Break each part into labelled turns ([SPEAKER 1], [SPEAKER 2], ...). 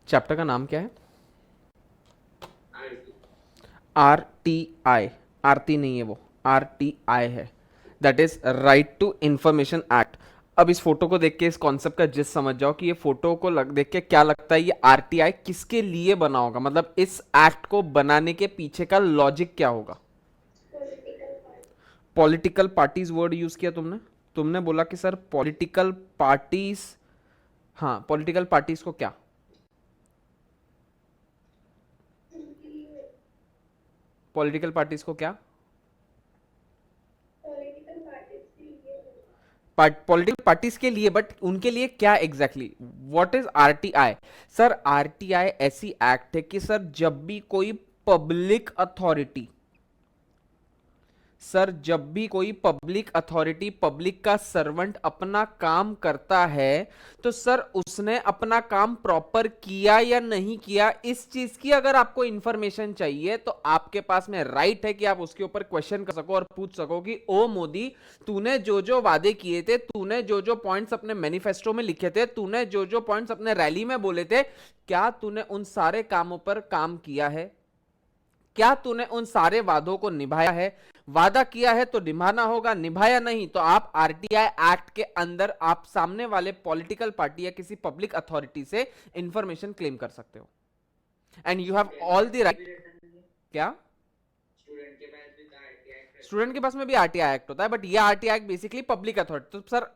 [SPEAKER 1] Chapter का नाम क्या है? RTI, आरती नहीं है वो, RTI है, that is right to information act. अब इस फोटो को देख के इस कॉन्सेप्ट का जिस समझ जाओ कि ये फोटो को देख के क्या लगता है ये RTI किसके लिए बना होगा, मतलब इस एक्ट को बनाने के पीछे का लॉजिक क्या होगा। पॉलिटिकल पार्टीज वर्ड यूज किया तुमने, तुमने बोला कि सर पॉलिटिकल पार्टीज, हाँ पॉलिटिकल पार्टीज को क्या, पॉलिटिकल पार्टीज को क्या, पॉलिटिकल पार्टीज के लिए, बट उनके लिए क्या exactly, what is RTI? Sir RTI ऐसी एक्ट है कि सर जब भी कोई पब्लिक अथॉरिटी, सर जब भी कोई पब्लिक अथॉरिटी, पब्लिक का सर्वेंट अपना काम करता है तो सर उसने अपना काम प्रॉपर किया या नहीं किया, इस चीज की अगर आपको इंफॉर्मेशन चाहिए तो आपके पास में राइट है कि आप उसके ऊपर क्वेश्चन कर सको और पूछ सको कि ओ मोदी, तूने जो जो वादे किए थे, तूने जो जो पॉइंट्स अपने मैनिफेस्टो में लिखे थे, तूने जो जो पॉइंट्स अपने रैली में बोले थे, क्या तूने उन सारे कामों पर काम किया है? क्या तूने उन सारे वादों को निभाया है? वादा किया है तो निभाना होगा, निभाया नहीं तो आप RTI एक्ट के अंदर आप सामने वाले पॉलिटिकल पार्टी या किसी पब्लिक अथॉरिटी से इंफॉर्मेशन क्लेम कर सकते हो and you have all the right. क्या? स्टूडेंट के पास में भी RTI एक्ट होता है, बट ये RTI act basically public authority, तो सर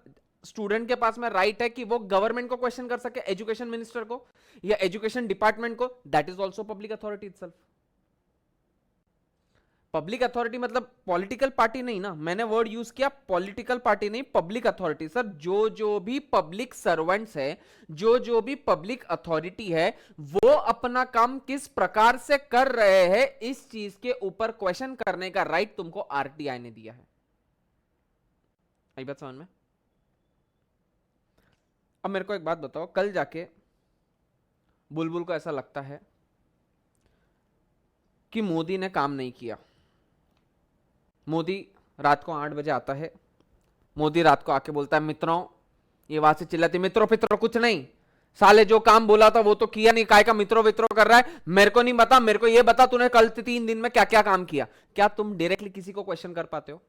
[SPEAKER 1] स्टूडेंट के पास में राइट है कि वो गवर्नमेंट को क्वेश्चन कर सके, एजुकेशन मिनिस्टर को या एजुकेशन डिपार्टमेंट को, that is also public authority itself. Public authority मतलब पॉलिटिकल पार्टी नहीं ना, मैंने वर्ड यूज किया पॉलिटिकल पार्टी नहीं, पब्लिक अथॉरिटी। सर जो जो भी पब्लिक सर्वेंट्स है, जो जो भी पब्लिक अथॉरिटी है, वो अपना काम किस प्रकार से कर रहे हैं, इस चीज के ऊपर क्वेश्चन करने का राइट तुमको RTI ने दिया है। आई बात समझ में? अब मेरे को एक बात बताओ, कल जाके बुलबुल को ऐसा लगता है कि मोदी ने काम नहीं किया, मोदी रात को 8 बजे आता है, मोदी रात को आके बोलता है मित्रों, ये वहां से चिल्लाती मित्रों पित्रों कुछ नहीं, साले जो काम बोला था वो तो किया नहीं, काय का मित्रों वित्रों कर रहा है, मेरे को नहीं बता, मेरे को ये बता तूने कल 3 दिन में क्या क्या काम किया। क्या तुम डायरेक्टली किसी को क्वेश्चन कर पाते हो?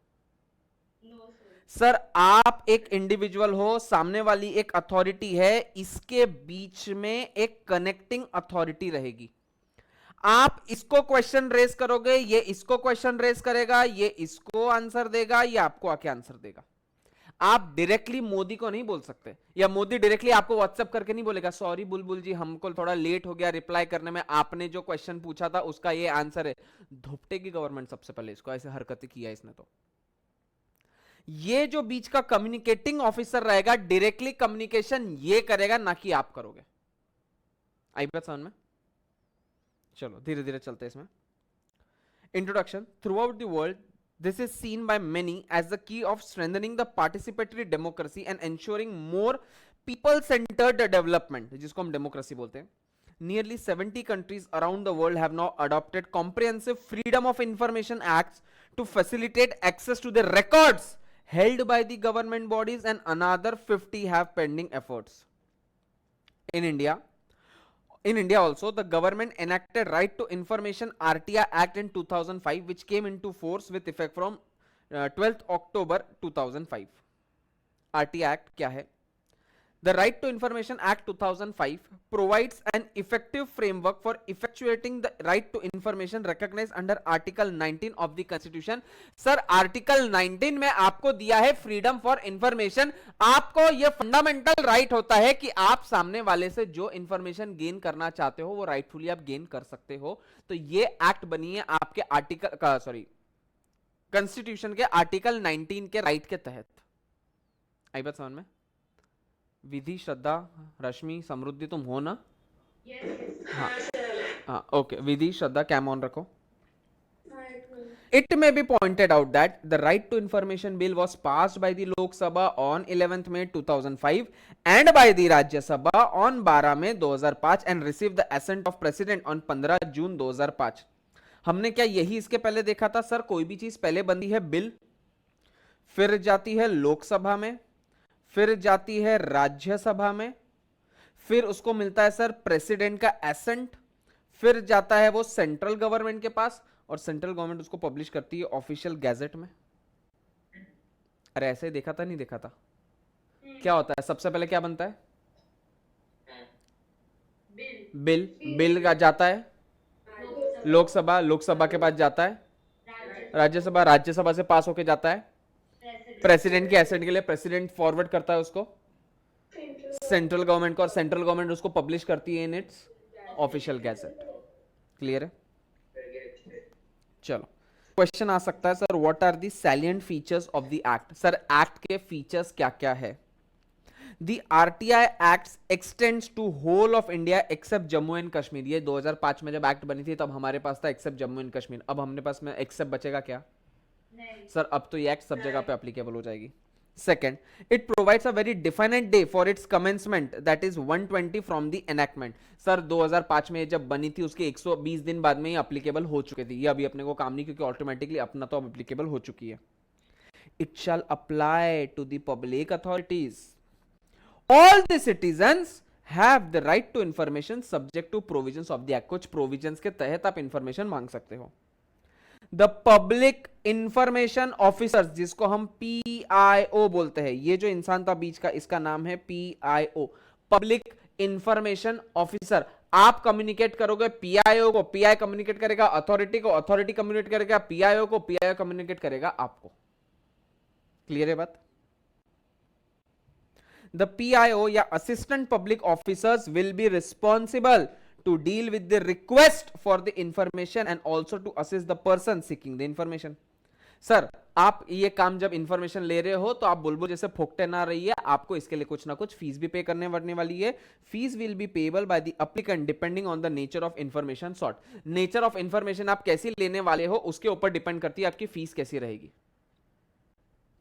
[SPEAKER 1] सर आप एक इंडिविजुअल हो, सामने वाली एक अथॉरिटी है, इसके बीच में एक कनेक्टिंग अथॉरिटी रहेगी। आप इसको क्वेश्चन रेस करोगे, ये इसको क्वेश्चन रेस करेगा, ये इसको आंसर देगा, ये आपको आके आंसर देगा। आप डायरेक्टली मोदी को नहीं बोल सकते, या मोदी डायरेक्टली आपको व्हाट्सएप करके नहीं बोलेगा सॉरी बुलबुल जी हमको थोड़ा लेट हो गया रिप्लाई करने में, आपने जो क्वेश्चन पूछा था उसका ये आंसर है। धुपटेगी गवर्नमेंट सबसे पहले इसको, ऐसे हरकतें किया इसने तो। ये जो बीच का कम्युनिकेटिंग ऑफिसर रहेगा, डायरेक्टली कम्युनिकेशन ये करेगा, ना कि आप करोगे। आई बात समझ में? चलो धीरे धीरे चलते हैं इसमें। Introduction. Throughout the world, this is seen by many as the key of strengthening the participatory democracy and ensuring more people-centered development, जिसको हम democracy बोलते हैं. Nearly 70 countries around the world have now adopted comprehensive Freedom of Information Acts to facilitate access to the records held by the government bodies, and another 50 have pending efforts. In India also, the government enacted Right to Information RTI Act in 2005, which came into force with effect from 12th October 2005. RTI Act क्या है? The Right to Information Act 2005 provides an effective framework for effectuating the right to information recognized under Article 19 of the Constitution. Sir article 19 में आपको दिया है freedom for information. आपको यह fundamental right होता है कि आप सामने वाले से जो इंफॉर्मेशन गेन करना चाहते हो वो राइटफुली आप गेन कर सकते हो। तो ये एक्ट बनी है आपके आर्टिकल का, सॉरी, कॉन्स्टिट्यूशन के आर्टिकल 19 के राइट के तहत। आई बात समझ में? विधि, श्रद्धा, रश्मि, समृद्धि तुम हो ना? हाँ हाँ, okay. Vidhi, Shraddha, cam on रखो। It may be pointed out that the Right to Information Bill was passed by the Lok Sabha on 11th May 2005 and by the Rajya Sabha on 12 May 2005 and received the assent of President on 15 June 2005. हमने क्या यही इसके पहले देखा था? Sir कोई भी चीज पहले बनती है बिल, फिर जाती है लोकसभा में, फिर जाती है राज्यसभा में, फिर उसको मिलता है सर प्रेसिडेंट का एसेंट, फिर जाता है वो सेंट्रल गवर्नमेंट के पास, और सेंट्रल गवर्नमेंट उसको पब्लिश करती है ऑफिशियल गैजेट में। अरे ऐसे ही देखा था, नहीं देखा था? क्या होता है सबसे पहले, क्या बनता है? बिल। बिल का जाता है लोकसभा, लोकसभा के पास जाता है राज्यसभा, राज्यसभा से पास होके जाता है प्रेसिडेंट के एसेंट के लिए, प्रेसिडेंट फॉरवर्ड करता है उसको सेंट्रल गवर्नमेंट को, और सेंट्रल गवर्नमेंट उसको पब्लिश करती है in its official gazette. Clear है? चलो, क्वेश्चन आ सकता है sir what are the salient features of the act. Sir act के फीचर्स क्या क्या है? The RTI Acts extends to whole of India except Jammu and Kashmir. ये 2005 में जब एक्ट बनी थी तब हमारे पास था एक्सेप्ट जम्मू एंड कश्मीर, अब हमने पास में एक्सेप्ट बचेगा क्या? नहीं सर, अब तो ये एक्ट सब जगह पे एप्लीकेबल हो जाएगी। Second, it provides a very definite day for its commencement that is 120 from the enactment. Sir 2005 में जब बनी थी उसके 120 दिन बाद में ही एप्लीकेबल हो चुकी थी, ये अभी अपने को काम नहीं, क्योंकि ऑटोमेटिकली अपना तो अब एप्लीकेबल हो चुकी है। It shall apply to the public authorities, all the citizens have the right to information subject to provisions of the act। कुछ provisions के तहत आप information मांग सकते हो। The public information officers, जिसको हम PIO बोलते हैं, ये जो इंसान था बीच का, इसका नाम है PIO, पब्लिक इंफॉर्मेशन ऑफिसर। आप कम्युनिकेट करोगे PIO को, PI कम्युनिकेट करेगा अथॉरिटी को, अथॉरिटी कम्युनिकेट करेगा PIO को, PIO कम्युनिकेट करेगा आपको। क्लियर है बात? The PIO या assistant public officers will be responsible to deal with the request for the information and also to assist the person seeking the information। Sir आप ये काम जब इंफॉर्मेशन ले रहे हो तो आप बुलबुल जैसे फोकटे ना रही है, आपको इसके लिए कुछ ना कुछ फीस भी पे करने पड़ने वाली है। Fees will be payable by the applicant depending on the nature of information sought. Nature of information आप कैसी लेने वाले हो उसके ऊपर डिपेंड करती है आपकी फीस कैसी रहेगी।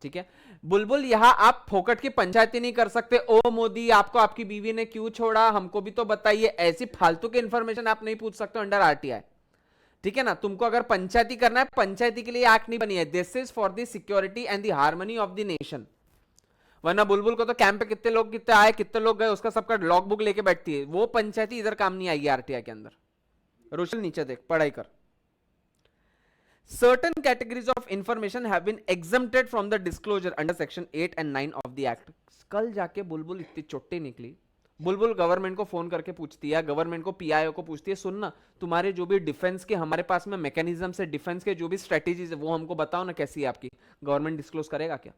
[SPEAKER 1] ठीक है बुलबुल, यहां आप फोकट की पंचायती नहीं कर सकते। ओ मोदी आपको आपकी बीवी ने क्यों छोड़ा, हमको भी तो बताइए, ऐसी फालतू की इंफॉर्मेशन आप नहीं पूछ सकते अंडर आरटीआई। ठीक है ना? तुमको अगर पंचायती करना है, पंचायती के लिए एक्ट नहीं बनी है। This is for the security and the harmony of the nation. वरना बुलबुल को तो कैंप पे कितने लोग कितने आए कितने लोग गए उसका सबका लॉग बुक लेके बैठती है, वो पंचायती इधर काम नहीं आएगी आरटीआई के अंदर। रोशन नीचे देख, पढ़ाई कर। Certain categories of information have been exempted from the disclosure under section 8 and 9 of the act। कल जाके बुलबुल इतनी चोट्टी निकली, बुलबुल गवर्नमेंट को फोन करके पूछती है, गवर्नमेंट को पीआईओ को पूछती है, सुनना तुम्हारे जो भी डिफेंस के हमारे पास में मैकेनिज्म है, डिफेंस के जो भी स्ट्रेटेजीज है वो हमको बताओ ना कैसी है आपकी। गवर्नमेंट डिस्क्लोज करेगा क्या?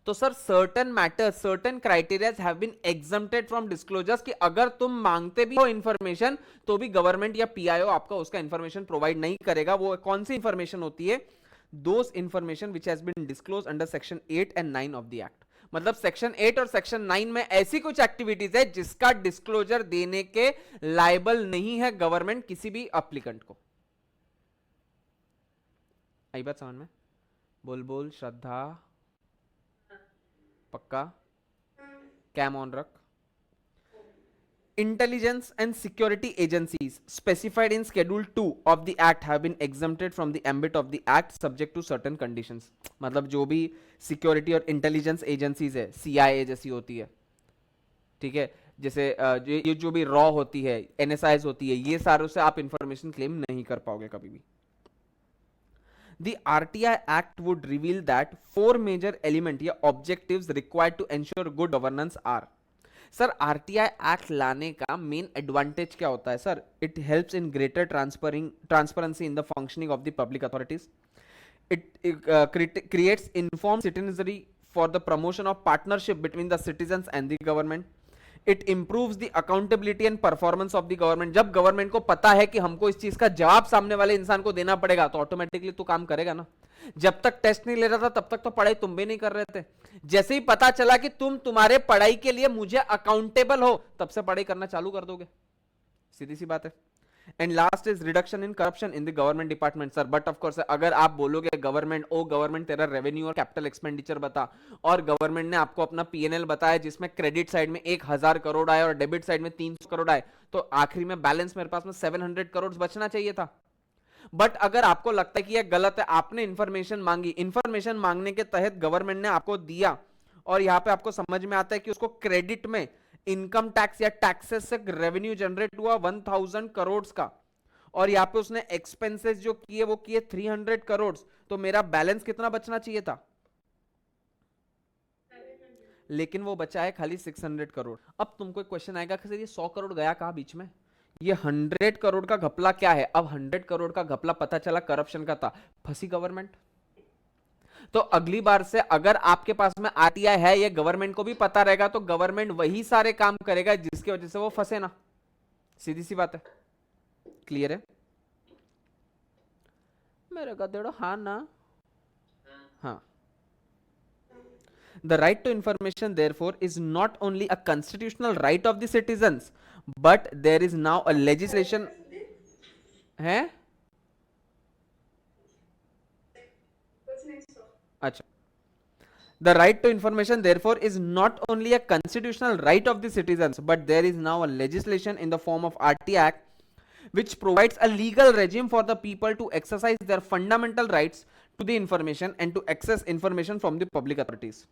[SPEAKER 1] तो sir certain matters, certain criterias have been exempted from disclosures, कि अगर तुम मांगते भी हो इंफॉर्मेशन तो भी गवर्नमेंट या पीआईओ आपका उसका इंफॉर्मेशन प्रोवाइड नहीं करेगा। वो कौन सी इंफॉर्मेशन होती है? Those information which has been disclose under section 8 and 9 of the act. मतलब सेक्शन 8 और सेक्शन 9 में ऐसी कुछ एक्टिविटीज है जिसका डिस्क्लोजर देने के लायबल नहीं है गवर्नमेंट किसी भी एप्लीकेंट को। आई बात समझ में? बुलबुल, श्रद्धा, पक्का? कैम ऑन रख। Intelligence and security agencies specified in Schedule 2 of the Act have been exempted from the ambit of the Act subject to certain conditions। मतलब जो भी सिक्योरिटी और इंटेलिजेंस एजेंसीज है, CIA जैसी होती है, ठीक है, जैसे ये जो भी रॉ होती है, NSIs होती है, ये सारों से आप इंफॉर्मेशन क्लेम नहीं कर पाओगे कभी भी। The RTI Act would reveal that 4 major element या objectives required to ensure good governance are। Sir RTI act लाने का मेन एडवांटेज क्या होता है? Sir it helps in greater transparency in the functioning of the public authorities. It creates informed citizenry for the promotion of partnership between the citizens and the government. It improves the accountability and performance of the government. जब government को पता है कि हमको इस चीज का जवाब सामने वाले इंसान को देना पड़ेगा तो ऑटोमेटिकली तो काम करेगा ना। जब तक टेस्ट नहीं ले रहा था तब तक तो पढ़ाई तुम भी नहीं कर रहे थे। जैसे ही पता चला कि तुम तुम्हारे पढ़ाई के लिए मुझे अकाउंटेबल हो, तब से पढ़ाई करना चालू कर दोगे। सीधी सी बात है। And last is reduction in corruption in the government department. Sir but of course अगर आप बोलोगे गवर्नमेंट, ओ गवर्नमेंट तेरा रेवेन्यू और कैपिटल एक्सपेंडिचर बता, और गवर्नमेंट ने आपको अपना पीएनएल बताया जिसमें क्रेडिट साइड में 1000 करोड़ आए और डेबिट साइड में 300 करोड़ आए, तो आखिरी में बैलेंस मेरे पास में 700 करोड़ बचना चाहिए था। बट अगर आपको लगता है कि यह गलत है, आपने इंफॉर्मेशन मांगी, इंफॉर्मेशन मांगने के तहत गवर्नमेंट ने आपको दिया, और यहां पे आपको समझ में आता है कि उसको क्रेडिट में इनकम टैक्स या टैक्सेस से रेवेन्यू जनरेट हुआ 1000 करोड़ का, और यहाँ पे उसने एक्सपेंसेस जो किए वो किए 300 करोड़, तो मेरा बैलेंस कितना बचना चाहिए था? लेकिन वो बचा है खाली 600 करोड़। अब तुमको एक क्वेश्चन आएगा कि सर ये 100 करोड़ गया कहाँ बीच में? ये 100 करोड़ का घपला क्या है? अब 100 करोड़ का घपला पता चला करप्शन का था, फंसी गवर्नमेंट। तो अगली बार से अगर आपके पास में आरटीआई है, ये गवर्नमेंट को भी पता रहेगा, तो गवर्नमेंट वही सारे काम करेगा जिसकी वजह से वो फंसे ना। सीधी सी बात है। क्लियर है मेरे गधेड़ो? हाँ ना? हाँ। The right to information, therefore, is not only a constitutional right of the citizens, but there is now a legislation. है? अच्छा. The right to information, therefore, is not only a constitutional right of the citizens, but there is now a legislation in the form of RT Act, which provides a legal regime for the people to exercise their fundamental rights to the information and to access information from the public authorities.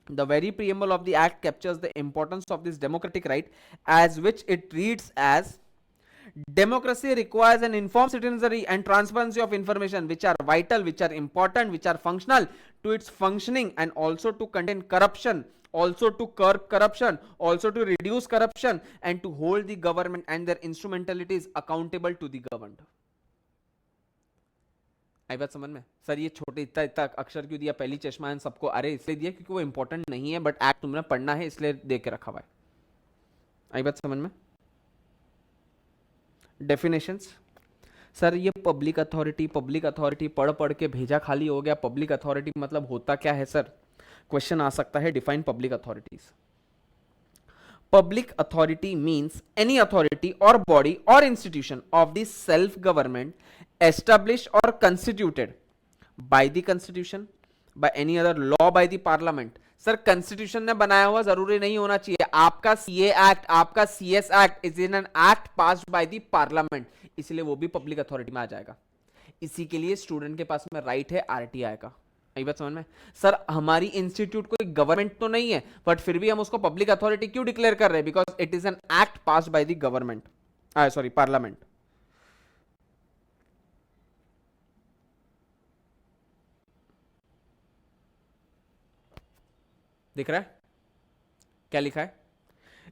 [SPEAKER 1] The very preamble of the act captures the importance of this democratic right, as which it reads as, democracy requires an informed citizenry and transparency of information which are vital, which are important, which are functional to its functioning, and also to contain corruption, also to curb corruption, also to reduce corruption, and to hold the government and their instrumentalities accountable to the governed. आई बात समझ में? Sir ये छोटे इतना इतना अक्षर क्यों दिया? पहली चश्मा सबको, अरे इसलिए दिया क्योंकि वो इंपॉर्टेंट नहीं है, बट एक्ट तुमने पढ़ना है इसलिए दे के रखा हुआ है। आई बात समझ में? डेफिनेशंस, सर ये पब्लिक अथॉरिटी पढ़ पढ़ के भेजा खाली हो गया। पब्लिक अथॉरिटी मतलब होता क्या है सर? क्वेश्चन आ सकता है, define public authorities. Public authority means any authority or body or institution of the self-government established or constituted by the constitution, by any other law, by the parliament. Sir constitution ने बनाया हुआ जरूरी नहीं होना चाहिए। आपका सीए एक्ट, आपका CS act is in an act passed by the parliament, इसलिए वो भी पब्लिक अथॉरिटी में आ जाएगा। इसी के लिए स्टूडेंट के पास में राइट है आरटीआई का। यही बात समझ में? सर हमारी इंस्टीट्यूट कोई गवर्नमेंट तो नहीं है, बट फिर भी हम उसको पब्लिक अथॉरिटी क्यों डिक्लेयर कर रहे हैं? Because it is an act passed by the government, sorry parliament. दिख रहा है क्या लिखा है?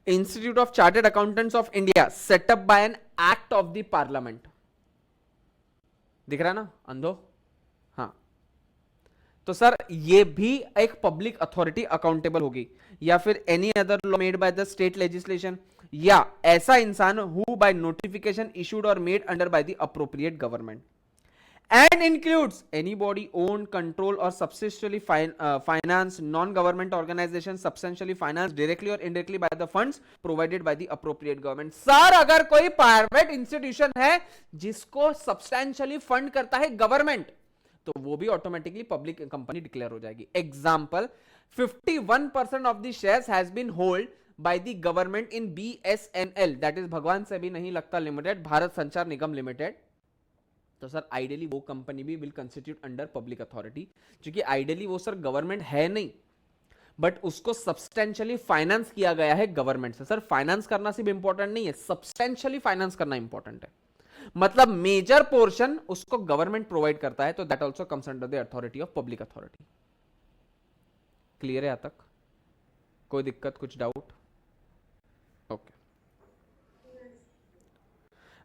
[SPEAKER 1] Institute of chartered accountants of India set up by an act of the parliament. दिख रहा है ना अंधो? हाँ। तो सर ये भी एक पब्लिक अथॉरिटी अकाउंटेबल होगी, या फिर any other law made by the state legislation, या ऐसा इंसान हु बाय नोटिफिकेशन इशूड और made under by the appropriate government, and includes anybody owned, control or substantially finance non-government organization substantially financed directly or indirectly by the funds provided by the appropriate government. Sir अगर कोई private institution है जिसको substantially fund करता है government, तो वो भी automatically public company declare हो जाएगी। Example, 51% of the shares has been hold by the government in BSNL, that is भगवान से भी नहीं लगता लिमिटेड, भारत संचार निगम लिमिटेड। तो सर आइडियली वो कंपनी भी will constitute under public authority, क्योंकि आइडियली वो सर गवर्नमेंट है नहीं, बट उसको सब्सटेंशियली फाइनेंस किया गया है गवर्नमेंट से। सर फाइनेंस करना सिर्फ इंपॉर्टेंट नहीं है, सब्सटेंशियली फाइनेंस करना इंपॉर्टेंट है, मतलब मेजर पोर्शन उसको गवर्नमेंट प्रोवाइड करता है, तो that also comes under the authority of public authority. Clear है यहां तक? कोई दिक्कत, कुछ doubt? Okay.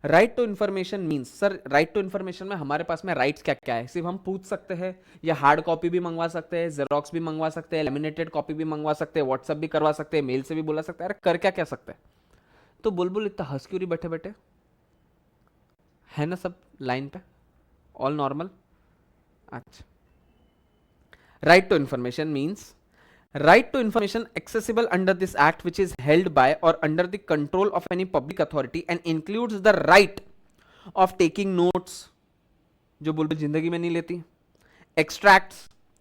[SPEAKER 1] Right to information means, sir right to information में हमारे पास में राइट्स क्या क्या है? सिर्फ हम पूछ सकते हैं, या हार्ड कॉपी भी मंगवा सकते हैं, जेरोक्स भी मंगवा सकते हैं, लेमिनेटेड कॉपी भी मंगवा सकते हैं, व्हाट्सएप भी करवा सकते हैं, मेल से भी बुला सकते हैं। अरे कर क्या क्या सकते हैं? तो बुलबुल इतना हंस क्यों रही बैठे बैठे? है ना सब लाइन पे? All normal? अच्छा। Right to information means right to information accessible under this act which is held by or under the control of any public authority and includes the right of taking notes, जो बुलबुल जिंदगी में नहीं लेती, extracts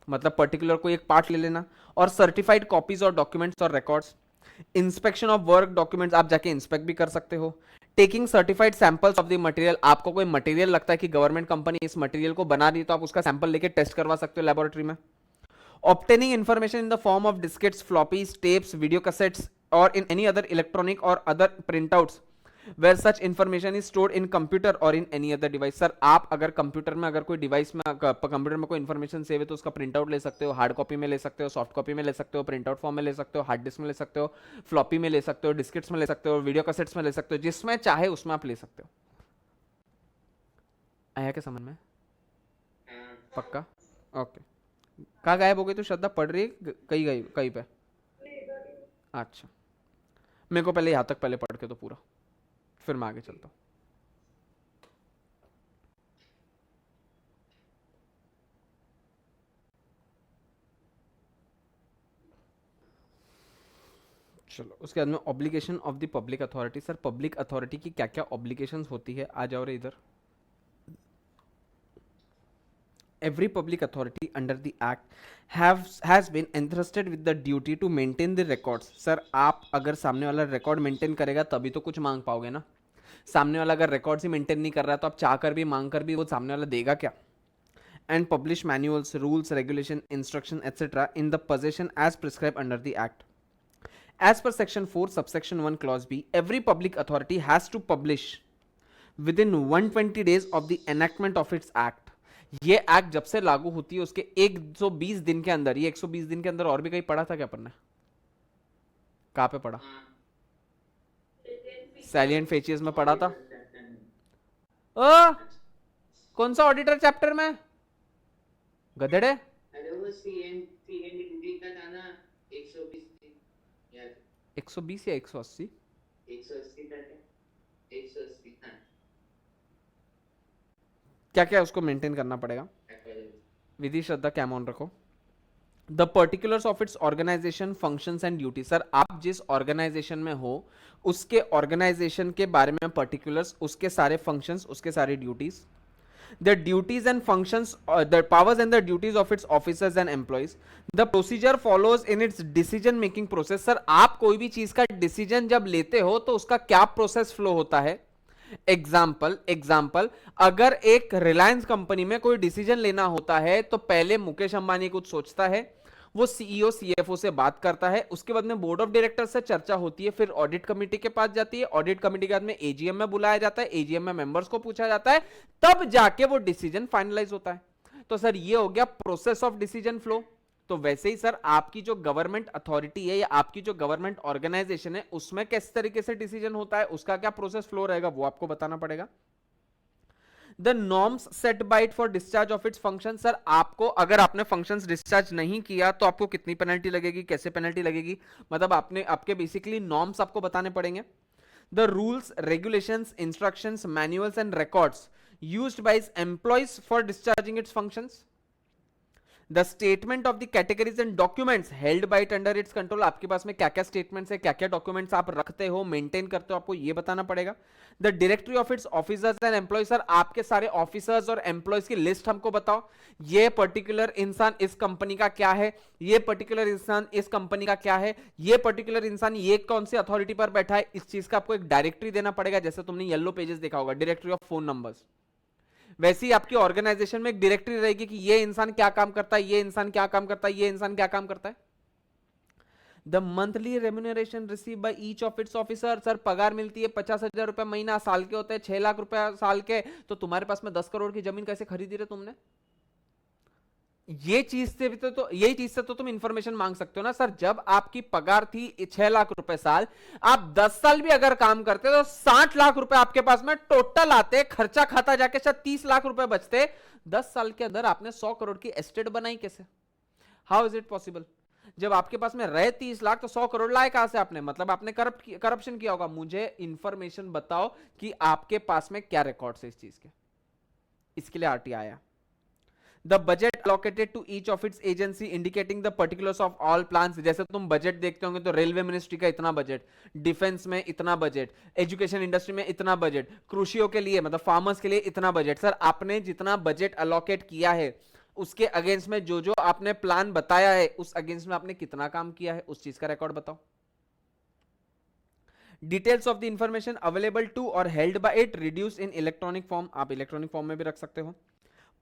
[SPEAKER 1] मतलब particular कोई एक part ले लेना, और सर्टिफाइड कॉपीज और डॉक्यूमेंट्स और records, inspection of work documents, आप जाके इंस्पेक्ट भी कर सकते हो, taking certified samples of the material, आपको कोई मटेरियल लगता है कि गवर्नमेंट कंपनी इस मटेरियल को बना रही है, तो आप उसका सैंपल लेके टेस्ट करवा सकते हो लेबोरेटरी में, obtaining information in the form of diskettes, floppies, tapes, video cassettes or in any other electronic or other printouts where such information is stored in computer or in any other device. Sir आप अगर computer में अगर कोई device में computer में कोई information save है तो उसका प्रिंट आउट ले सकते हो, हार्ड कॉपी में ले सकते हो, सॉफ्ट कॉपी में ले सकते हो, प्रिंट आउट फॉर्म में ले सकते हो, हार्ड डिस्क में ले सकते हो, फ्लॉपी में ले सकते हो, डिस्केट्स में ले सकते हो, वीडियो कैसेट्स में ले सकते हो, जिसमें चाहे उसमें आप ले सकते हो। आया क्या समझ में? पक्का? ओके। कहाँ गायब हो गई? तो श्रद्धा पढ़ रही है कहीं गई कहीं पे? अच्छा, मेरे को पहले यहाँ तक पहले पढ़ के तो पूरा, फिर मैं आगे चलता हूँ। चलो उसके बाद में obligation of the public authority. Sir public authority की क्या क्या ऑब्लिगेशंस होती है? आ जाओ रे इधर। Every public authority under the act has been entrusted with the duty to maintain the records. Sir आप अगर सामने वाला रिकॉर्ड मेंटेन करेगा तभी तो कुछ मांग पाओगे ना। सामने वाला अगर रिकॉर्ड्स ही मेंटेन नहीं कर रहा तो आप चाह कर भी मांग कर भी वो सामने वाला देगा क्या? And publish manuals, rules, regulation, instruction, etc. in the possession as prescribed under the act. As per section 4 subsection 1 clause B, every public authority has to publish within 120 days of the enactment of its act. ये act जब से लागू होती है उसके 120 दिन के अंदर, ये 120 दिन के अंदर और भी कहीं पढ़ा था क्या अपन ने? कहाँ पे पढ़ा? सैलिएंट फीचर्स में पढ़ा था। ओ कौन सा ऑडिटर चैप्टर में? गधेड़े।
[SPEAKER 2] अरे वो सीएनडी का था ना 120 यार,
[SPEAKER 1] 120 या 180?
[SPEAKER 2] 180 था क्या? 180 था।
[SPEAKER 1] क्या क्या उसको मेंटेन करना पड़ेगा? विधि श्रद्धा कैम ऑन रखो। The particulars of its organisation, functions and duty. Sir आप जिस ऑर्गेनाइजेशन में हो उसके ऑर्गेनाइजेशन के बारे में पर्टिकुलर्स, उसके सारे फंक्शंस, उसके सारे duties, the duties and functions, the powers and the duties of its officers and employees, the procedure follows in its decision making process. Sir आप कोई भी चीज का डिसीजन जब लेते हो तो उसका क्या प्रोसेस फ्लो होता है? एग्जाम्पल अगर एक रिलायंस कंपनी में कोई डिसीजन लेना होता है तो पहले मुकेश अंबानी कुछ सोचता है, वो सीईओ सीएफओ से बात करता है, उसके बाद में बोर्ड ऑफ डायरेक्टर से चर्चा होती है, फिर ऑडिट कमेटी के पास जाती है, ऑडिट कमेटी के बाद में एजीएम में बुलाया जाता है, एजीएम में मेंबर्स को पूछा जाता है, तब जाके वो डिसीजन फाइनलाइज होता है। तो सर ये हो गया प्रोसेस ऑफ डिसीजन फ्लो। तो वैसे ही सर आपकी जो गवर्नमेंट अथॉरिटी है या आपकी जो गवर्नमेंट ऑर्गेनाइजेशन है उसमें किस तरीके से डिसीजन होता है, उसका क्या प्रोसेस फ्लो रहेगा वो आपको बताना पड़ेगा। The norms set by it for discharge of its function. Sir आपको अगर आपने फंक्शंस डिस्चार्ज नहीं किया तो आपको कितनी पेनल्टी लगेगी, कैसे पेनल्टी लगेगी, मतलब आपने आपके बेसिकली नॉर्म्स आपको बताने पड़ेंगे। The rules, regulations, instructions, manuals and records used by it's employees for discharging it's functions. The statement of the categories and documents held by it under its control. आपके पास में क्या क्या स्टेटमेंट्स है, क्या क्या डॉक्यूमेंट्स आप रखते हो, मेंटेन करते हो, आपको ये बताना पड़ेगा। The directory of its officers and employees. Sir आपके सारे ऑफिसर्स और एम्प्लॉयज की लिस्ट हमको बताओ, ये पर्टिकुलर इंसान इस कंपनी का क्या है, ये पर्टिकुलर इंसान इस कंपनी का क्या है, ये पर्टिकुलर इंसान ये कौन सी अथॉरिटी पर बैठा है, इस चीज का आपको एक डायरेक्टरी देना पड़ेगा। जैसे तुमने येलो पेजेस देखा होगा, डायरेक्टरी ऑफ फोन नंबर्स, वैसे ही आपकी ऑर्गेनाइजेशन में एक डायरेक्टरी रहेगी कि ये इंसान क्या काम करता है, ये इंसान क्या काम करता है, ये इंसान क्या काम करता है। The monthly remuneration receive by each of its officer. Sir पगार मिलती है 50,000 रुपए महीना, साल के होते हैं 6 लाख रुपए साल के, तो तुम्हारे पास में 10 करोड़ की जमीन कैसे खरीदी रहे तुमने? ये चीज से भी तो यही चीज से तो तुम इंफॉर्मेशन मांग सकते हो ना। सर जब आपकी पगार थी 6 लाख रुपए साल, आप 10 साल भी अगर काम करते तो 60 लाख रुपए आपके पास में टोटल आते, खर्चा खाता जाके शायद 30 लाख रुपए बचते। 10 साल के अंदर आपने 100 करोड़ की एस्टेट बनाई कैसे? How is it possible? जब आपके पास में रहे 30 लाख तो 100 करोड़ लाए कहां से आपने? मतलब आपने करप्शन किया होगा। मुझे इंफॉर्मेशन बताओ कि आपके पास में क्या रिकॉर्ड्स है इस चीज के, इसके लिए आरटीआई आया। The budget allocated to each of its agency indicating the particulars of all plans। जैसे तुम बजट देखते होंगे तो रेलवे मिनिस्ट्री का इतना बजट, डिफेंस में इतना बजट, एजुकेशन इंडस्ट्री में इतना बजट, कृषियों के लिए मतलब फार्मर्स के लिए इतना बजट। सर आपने जितना बजट अलोकेट किया है उसके अगेंस्ट में जो जो आपने प्लान बताया है उस अगेंस्ट में आपने कितना काम किया है, उस चीज का रिकॉर्ड बताओ। Details of the information available to or held by it reduce in electronic form. आप इलेक्ट्रॉनिक फॉर्म में भी रख सकते हो।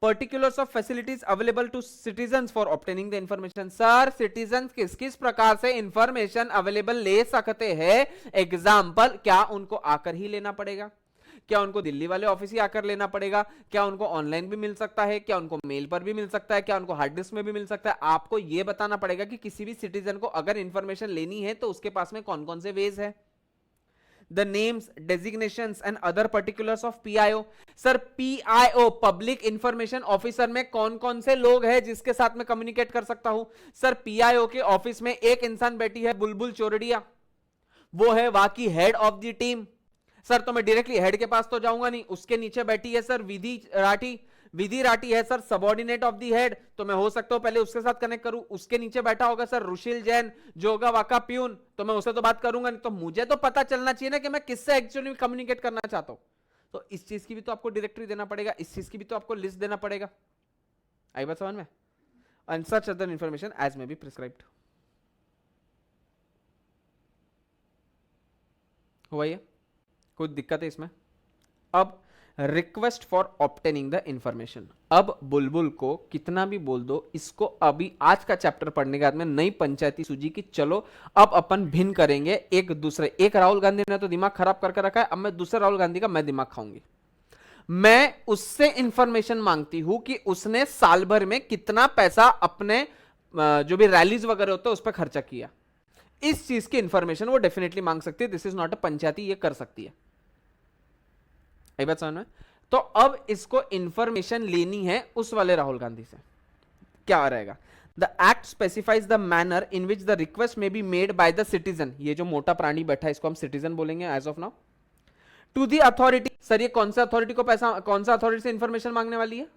[SPEAKER 1] Particulars of facilities available to citizen for obtaining the information. Sir citizen किस किस प्रकार से इंफॉर्मेशन अवेलेबल ले सकते हैं? एग्जाम्पल, क्या उनको आकर ही लेना पड़ेगा? क्या उनको दिल्ली वाले ऑफिस ही आकर लेना पड़ेगा? क्या उनको ऑनलाइन भी मिल सकता है? क्या उनको मेल पर भी मिल सकता है? क्या उनको हार्ड डिस्क में भी मिल सकता है? आपको यह बताना पड़ेगा कि किसी भी सिटीजन को अगर इंफॉर्मेशन लेनी है तो उसके पास में कौन कौन से वेज है। The names, designations and other particulars of PIO। Sir PIO public information officer में कौन कौन से लोग हैं जिसके साथ में कम्युनिकेट कर सकता हूं? सर PIO के ऑफिस में एक इंसान बैठी है, बुलबुल चोरडिया, वो है वहां की head of the team. Sir तो मैं डायरेक्टली हेड के पास तो जाऊंगा नहीं, उसके नीचे बैठी है सर विधि राठी है sir subordinate of the head, तो मैं हो सकता हूं पहले उसके साथ कनेक्ट करूं। उसके नीचे बैठा होगा सर रुशील जैन जो होगा वाका प्यून, तो मैं उससे तो बात करूंगा नहीं। तो मुझे तो पता चलना चाहिए ना कि मैं किससे एक्चुअली कम्युनिकेट करना चाहता हूं। तो इस चीज की भी तो आपको डायरेक्टरी देना पड़ेगा, इस चीज की भी तो आपको लिस्ट देना पड़ेगा। आई बात समझ में? And such other information as may be prescribed. हुआ ये? कोई दिक्कत है इसमें? अब request for obtaining the information. अब बुलबुल को कितना भी बोल दो, इसको अभी आज का चैप्टर पढ़ने के बाद में नई पंचायती सूझी कि चलो अब अपन भिन्न करेंगे एक दूसरे। एक राहुल गांधी ने तो दिमाग खराब करके रखा है, अब मैं दूसरे राहुल गांधी का मैं दिमाग खाऊंगी। मैं उससे इंफॉर्मेशन मांगती हूं कि उसने साल भर में कितना पैसा अपने जो भी रैलीज वगैरह होते हैं उस पर खर्चा किया। इस चीज की इंफॉर्मेशन वो डेफिनेटली मांग सकती है। दिस इज नॉट अ पंचायती, ये कर सकती है। बात समझ में? तो अब इसको इंफॉर्मेशन लेनी है उस वाले राहुल गांधी से। क्या रहेगा? The act specifies the manner in which the request may be made by the citizen. ये जो मोटा प्राणी बैठा है इसको हम सिटीजन बोलेंगे as of now. To the authority. Sir ये कौन सा अथॉरिटी को पैसा, कौन सा अथॉरिटी से इंफॉर्मेशन मांगने वाली है?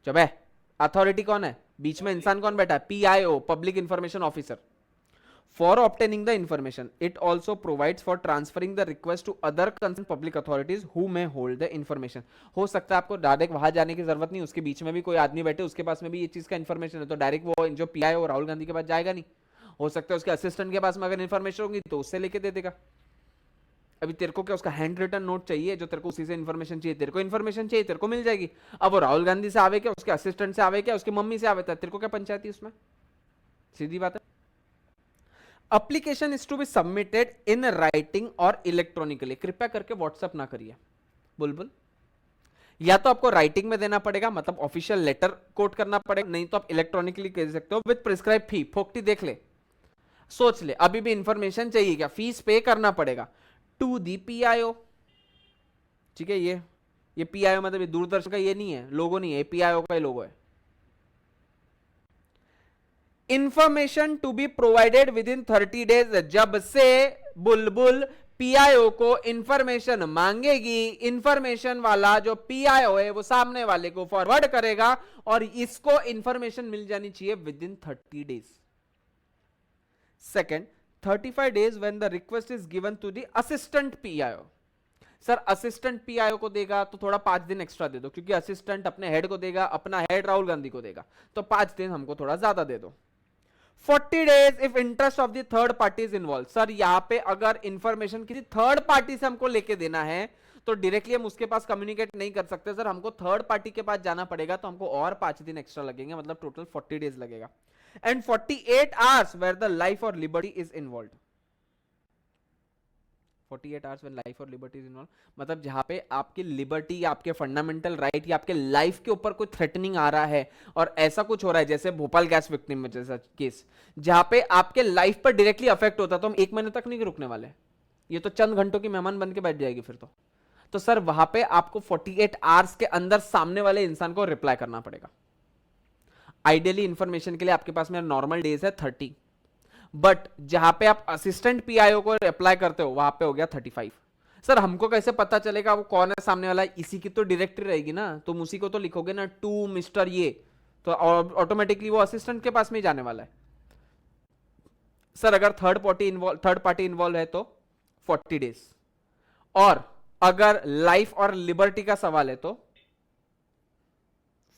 [SPEAKER 1] चुप है। अथॉरिटी कौन है? बीच में इंसान कौन बैठा है? PIO public information officer. For obtaining the information, it also provides for transferring the request to other concerned public authorities who may hold the information। हो सकता है आपको डायरेक्ट वहां जाने की जरूरत नहीं, उसके बीच में भी कोई आदमी बैठे, उसके पास में भी ये चीज का इंफॉर्मेशन है, तो डायरेक्ट वो जो PIO राहुल गांधी के पास जाएगा नहीं। हो सकता है उसके असिस्टेंट के पास में अगर इंफॉर्मेशन होगी तो उससे लेके दे देगा। अभी तेरे को क्या उसका हैंड रिटन नोट चाहिए जो तेरे को उसी से इंफॉर्मेशन चाहिए? तेरे को इंफॉर्मेशन चाहिए, तेरे को मिल जाएगी। अब वो राहुल गांधी से आवे क्या, उसके असिस्टेंट से आवे क्या, उसकी मम्मी से आवे, तेरे को क्या पंचायती उसमें? सीधी बात है। Application is to be submitted in writing और इलेक्ट्रॉनिकली। कृपया करके व्हाट्सएप ना करिए बुलबुल। या तो आपको राइटिंग में देना पड़ेगा, मतलब ऑफिशियल लेटर कोट करना पड़ेगा, नहीं तो आप इलेक्ट्रॉनिकली कह सकते हो विद प्रिस्क्राइब फी। फोकटी देख ले, सोच ले, अभी भी इंफॉर्मेशन चाहिए क्या? फीस पे करना पड़ेगा टू दी PIO। ठीक है, ये PIO मतलब ये दूरदर्शन का ये नहीं है, लोगो नहीं है, PIO का ही लोगो है। Information to be provided within 30 days. जब से बुलबुल PIO को इंफॉर्मेशन मांगेगी, इंफॉर्मेशन वाला जो PIO है वो सामने वाले को फॉरवर्ड करेगा और इसको इंफॉर्मेशन मिल जानी चाहिए within 30 days. Second, 35 days when the request is given to the assistant PIO। Sir assistant PIO को देगा तो थोड़ा 5 दिन एक्स्ट्रा दे दो, क्योंकि असिस्टेंट अपने हेड को देगा, अपना हेड राहुल गांधी को देगा, तो 5 दिन हमको थोड़ा ज्यादा दे दो। 40 days if interest of the third party is involve. Sir यहां पे अगर इंफॉर्मेशन किसी थर्ड पार्टी से हमको लेके देना है तो डायरेक्टली हम उसके पास कम्युनिकेट नहीं कर सकते सर, हमको थर्ड पार्टी के पास जाना पड़ेगा, तो हमको और 5 दिन एक्स्ट्रा लगेंगे, मतलब टोटल 40 डेज लगेगा। And 48 hours where the life और liberty is involve. 48 hours when life और लिबर्टी इज इन्वॉल्व, मतलब जहां पे आपकी लिबर्टी या आपके फंडामेंटल राइट या आपके लाइफ के ऊपर कोई थ्रेटनिंग आ रहा है और ऐसा कुछ हो रहा है, जैसे भोपाल गैस विक्टिम में जैसा केस, जहां पे आपके लाइफ पर डायरेक्टली अफेक्ट होता, तो हम 1 महीने तक नहीं रुकने वाले, ये तो चंद घंटों की मेहमान बन के बैठ जाएगी फिर तो सर वहां पे आपको 48 आवर्स के अंदर सामने वाले इंसान को रिप्लाई करना पड़ेगा। आइडियली इंफॉर्मेशन के लिए आपके पास में नॉर्मल डेज है 30, बट जहां पे आप असिस्टेंट PIO को अप्लाई करते हो वहां पे हो गया 35। सर हमको कैसे पता चलेगा वो कौन है सामने वाला? इसी की तो डायरेक्टरी रहेगी ना, तुम उसी को तो लिखोगे ना, टू मिस्टर ये, तो ऑटोमेटिकली वो असिस्टेंट के पास में ही जाने वाला है। सर अगर थर्ड पार्टी इन्वॉल्व है तो 40 डेज, और अगर लाइफ और लिबर्टी का सवाल है तो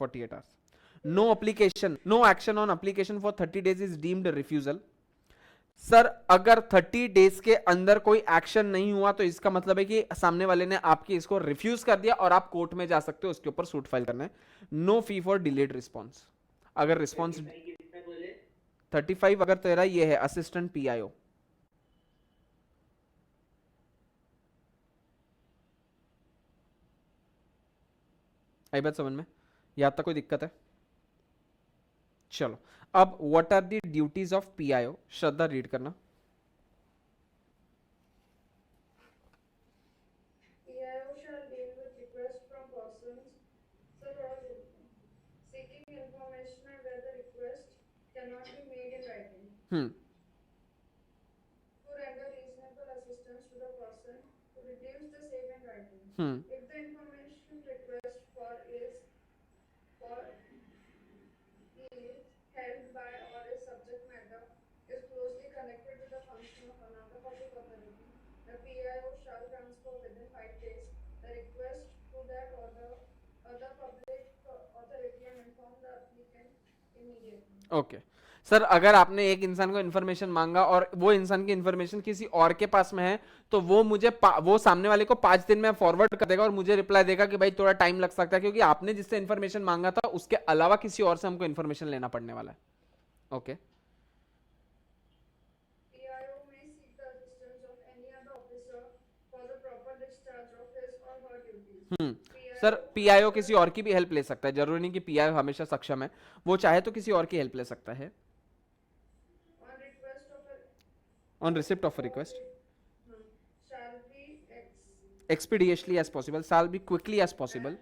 [SPEAKER 1] 48 hours. No action on application for 30 days is deemed refusal. Sir अगर 30 डेज के अंदर कोई एक्शन नहीं हुआ तो इसका मतलब है कि सामने वाले ने आपकी इसको रिफ्यूज कर दिया और आप कोर्ट में जा सकते हो, उसके ऊपर सूट फाइल करना है। No fee for delayed response. अगर रिस्पॉन्स
[SPEAKER 2] 35 कितना बोले?
[SPEAKER 1] 35 अगर तेरा ये है असिस्टेंट पीआईओ। आई बात समझ में? यहां तक कोई दिक्कत है? चलो, अब what are the duties of PIO, Shraddha read करना।
[SPEAKER 3] PIO shall deal with requests from persons so seeking information where the request cannot be made in writing.
[SPEAKER 1] Hmm
[SPEAKER 3] To render reasonable assistance to the person to reduce the same in writing.
[SPEAKER 1] Hmm
[SPEAKER 3] If the information request for is held by or its subject matter is closely connected with the function of another public authority, the PIO shall transfer within 5 days the request to that other public authority and inform the applicant immediately.
[SPEAKER 1] Okay sir, अगर आपने एक इंसान को information मांगा और वो इंसान की इन्फॉर्मेशन किसी और के पास में है तो वो मुझे वो सामने वाले को 5 दिन में फॉरवर्ड कर देगा और मुझे रिप्लाई देगा कि भाई थोड़ा टाइम लग सकता है क्योंकि आपने जिससे इन्फॉर्मेशन मांगा था उसके अलावा किसी और से हमको इन्फॉर्मेशन लेना पड़ने वाला है। Okay
[SPEAKER 3] PIO may seek the assistance of any other officer for the proper discharge of his or her duties.
[SPEAKER 1] Sir PIO किसी और की भी हेल्प ले सकता है, जरूरी नहीं कि पीआईओ हमेशा सक्षम है, वो चाहे तो किसी और की हेल्प ले सकता है।
[SPEAKER 3] On request of a
[SPEAKER 1] on receipt of request
[SPEAKER 3] shall be
[SPEAKER 1] expeditiously as possible, shall be quickly as possible.